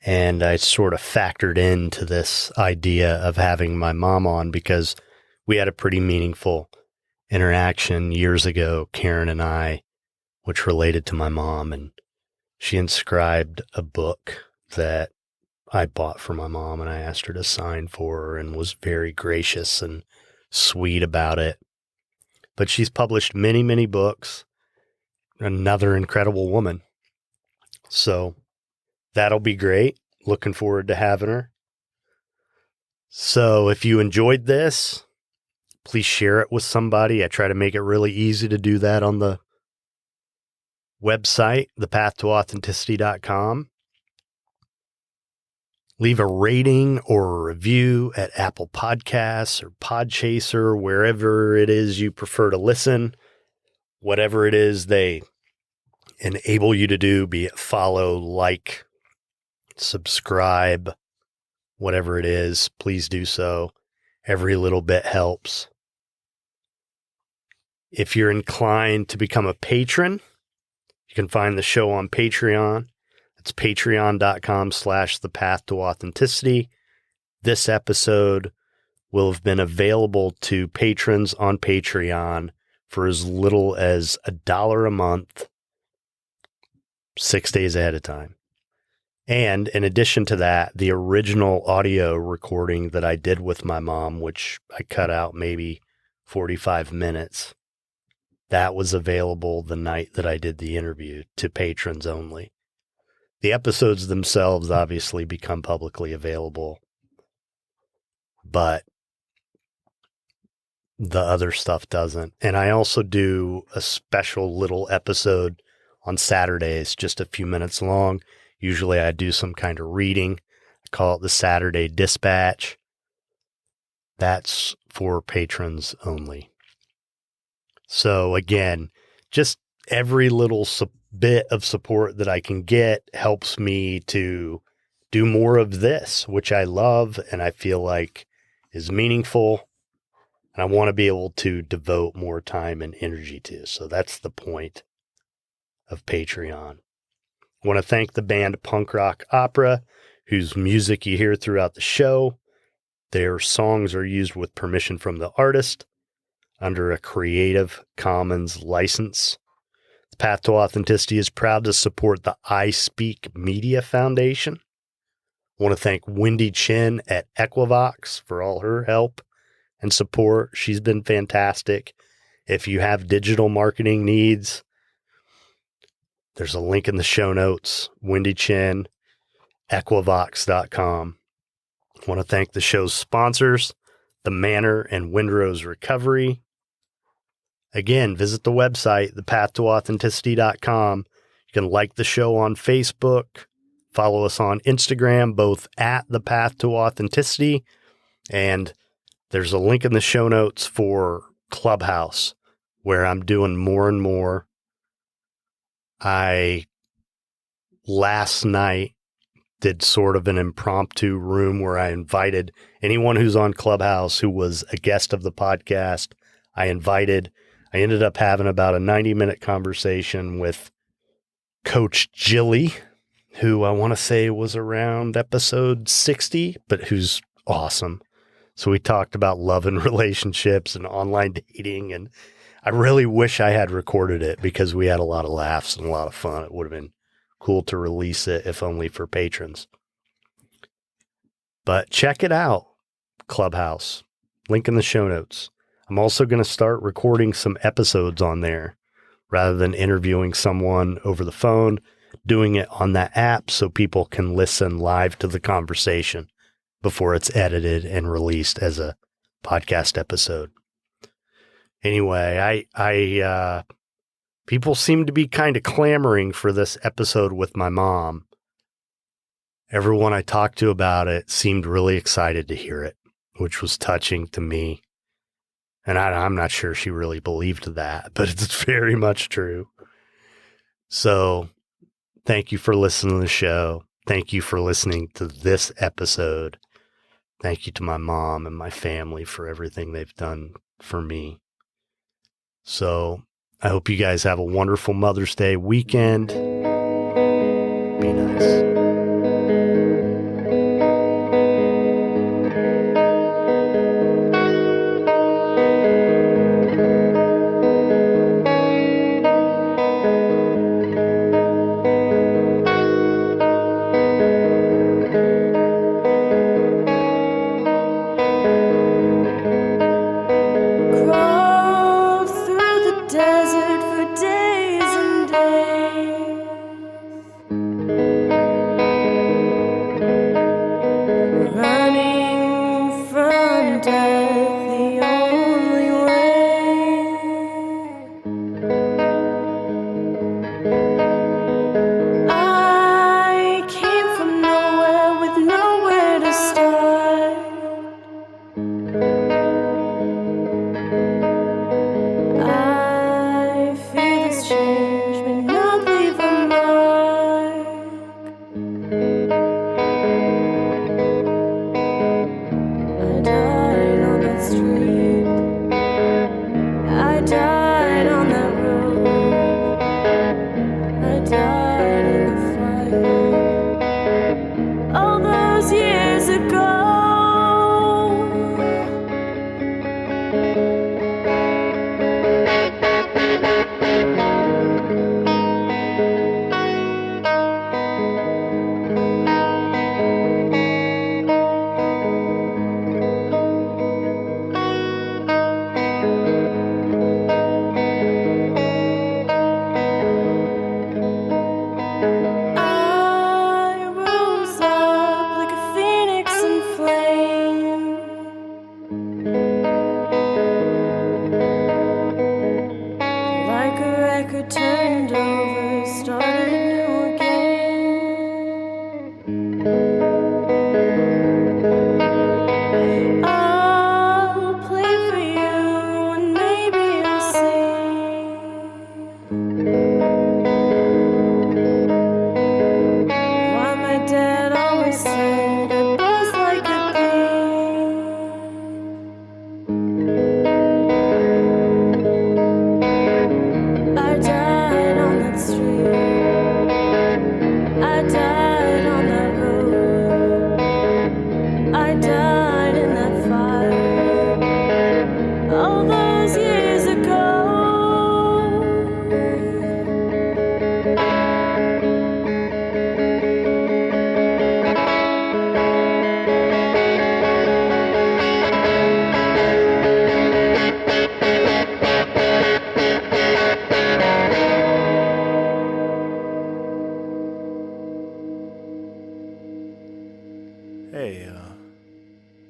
And I sort of factored into this idea of having my mom on because we had a pretty meaningful interaction years ago, Karen and I, which related to my mom. And she inscribed a book that I bought for my mom, and I asked her to sign for her and was very gracious and sweet about it. But she's published many, many books. Another incredible woman. So that'll be great. Looking forward to having her. So if you enjoyed this, please share it with somebody. I try to make it really easy to do that on the website, thepathtooauthenticity.com. Leave a rating or a review at Apple Podcasts or Podchaser, wherever it is you prefer to listen. Whatever it is they enable you to do, be it follow, like, subscribe, whatever it is, please do so. Every little bit helps. If you're inclined to become a patron, you can find the show on Patreon. It's patreon.com/thepathtooauthenticity. This episode will have been available to patrons on Patreon for as little as $1 a month, 6 days ahead of time. And in addition to that, the original audio recording that I did with my mom, which I cut out maybe 45 minutes, that was available the night that I did the interview to patrons only. The episodes themselves obviously become publicly available, but the other stuff doesn't. And I also do a special little episode on Saturdays, just a few minutes long. Usually I do some kind of reading. I call it the Saturday Dispatch. That's for patrons only. So again, just every little bit of support that I can get helps me to do more of this, which I love and I feel like is meaningful. And I want to be able to devote more time and energy to. So that's the point of Patreon. I want to thank the band Punk Rock Opera, whose music you hear throughout the show. Their songs are used with permission from the artist under a Creative Commons license. The Path to Authenticity is proud to support the I Speak Media Foundation. I want to thank Wendy Chin at Equivox for all her help and support. She's been fantastic. If you have digital marketing needs, there's a link in the show notes. Wendy Chin, Equivox.com. I want to thank the show's sponsors, The Manor and Windrose Recovery. Again, visit the website, thepathtooauthenticity.com. You can like the show on Facebook, follow us on Instagram, both at The Path to Authenticity, and there's a link in the show notes for Clubhouse, where I'm doing more and more. Last night did sort of an impromptu room where I invited anyone who's on Clubhouse who was a guest of the podcast. I ended up having about a 90-minute conversation with Coach Jilly, who I want to say was around episode 60, but who's awesome. So we talked about love and relationships and online dating, and I really wish I had recorded it because we had a lot of laughs and a lot of fun. It would have been cool to release it, if only for patrons. But check it out, Clubhouse. Link in the show notes. I'm also going to start recording some episodes on there rather than interviewing someone over the phone, doing it on that app so people can listen live to the conversation before it's edited and released as a podcast episode. Anyway, people seem to be kind of clamoring for this episode with my mom. Everyone I talked to about it seemed really excited to hear it, which was touching to me. And I'm not sure she really believed that, but it's very much true. So thank you for listening to the show. Thank you for listening to this episode. Thank you to my mom and my family for everything they've done for me. So I hope you guys have a wonderful Mother's Day weekend. Be nice.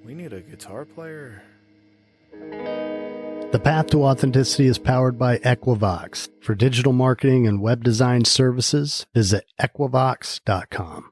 We need a guitar player. The Path to Authenticity is powered by Equivox. For digital marketing and web design services, visit equivox.com.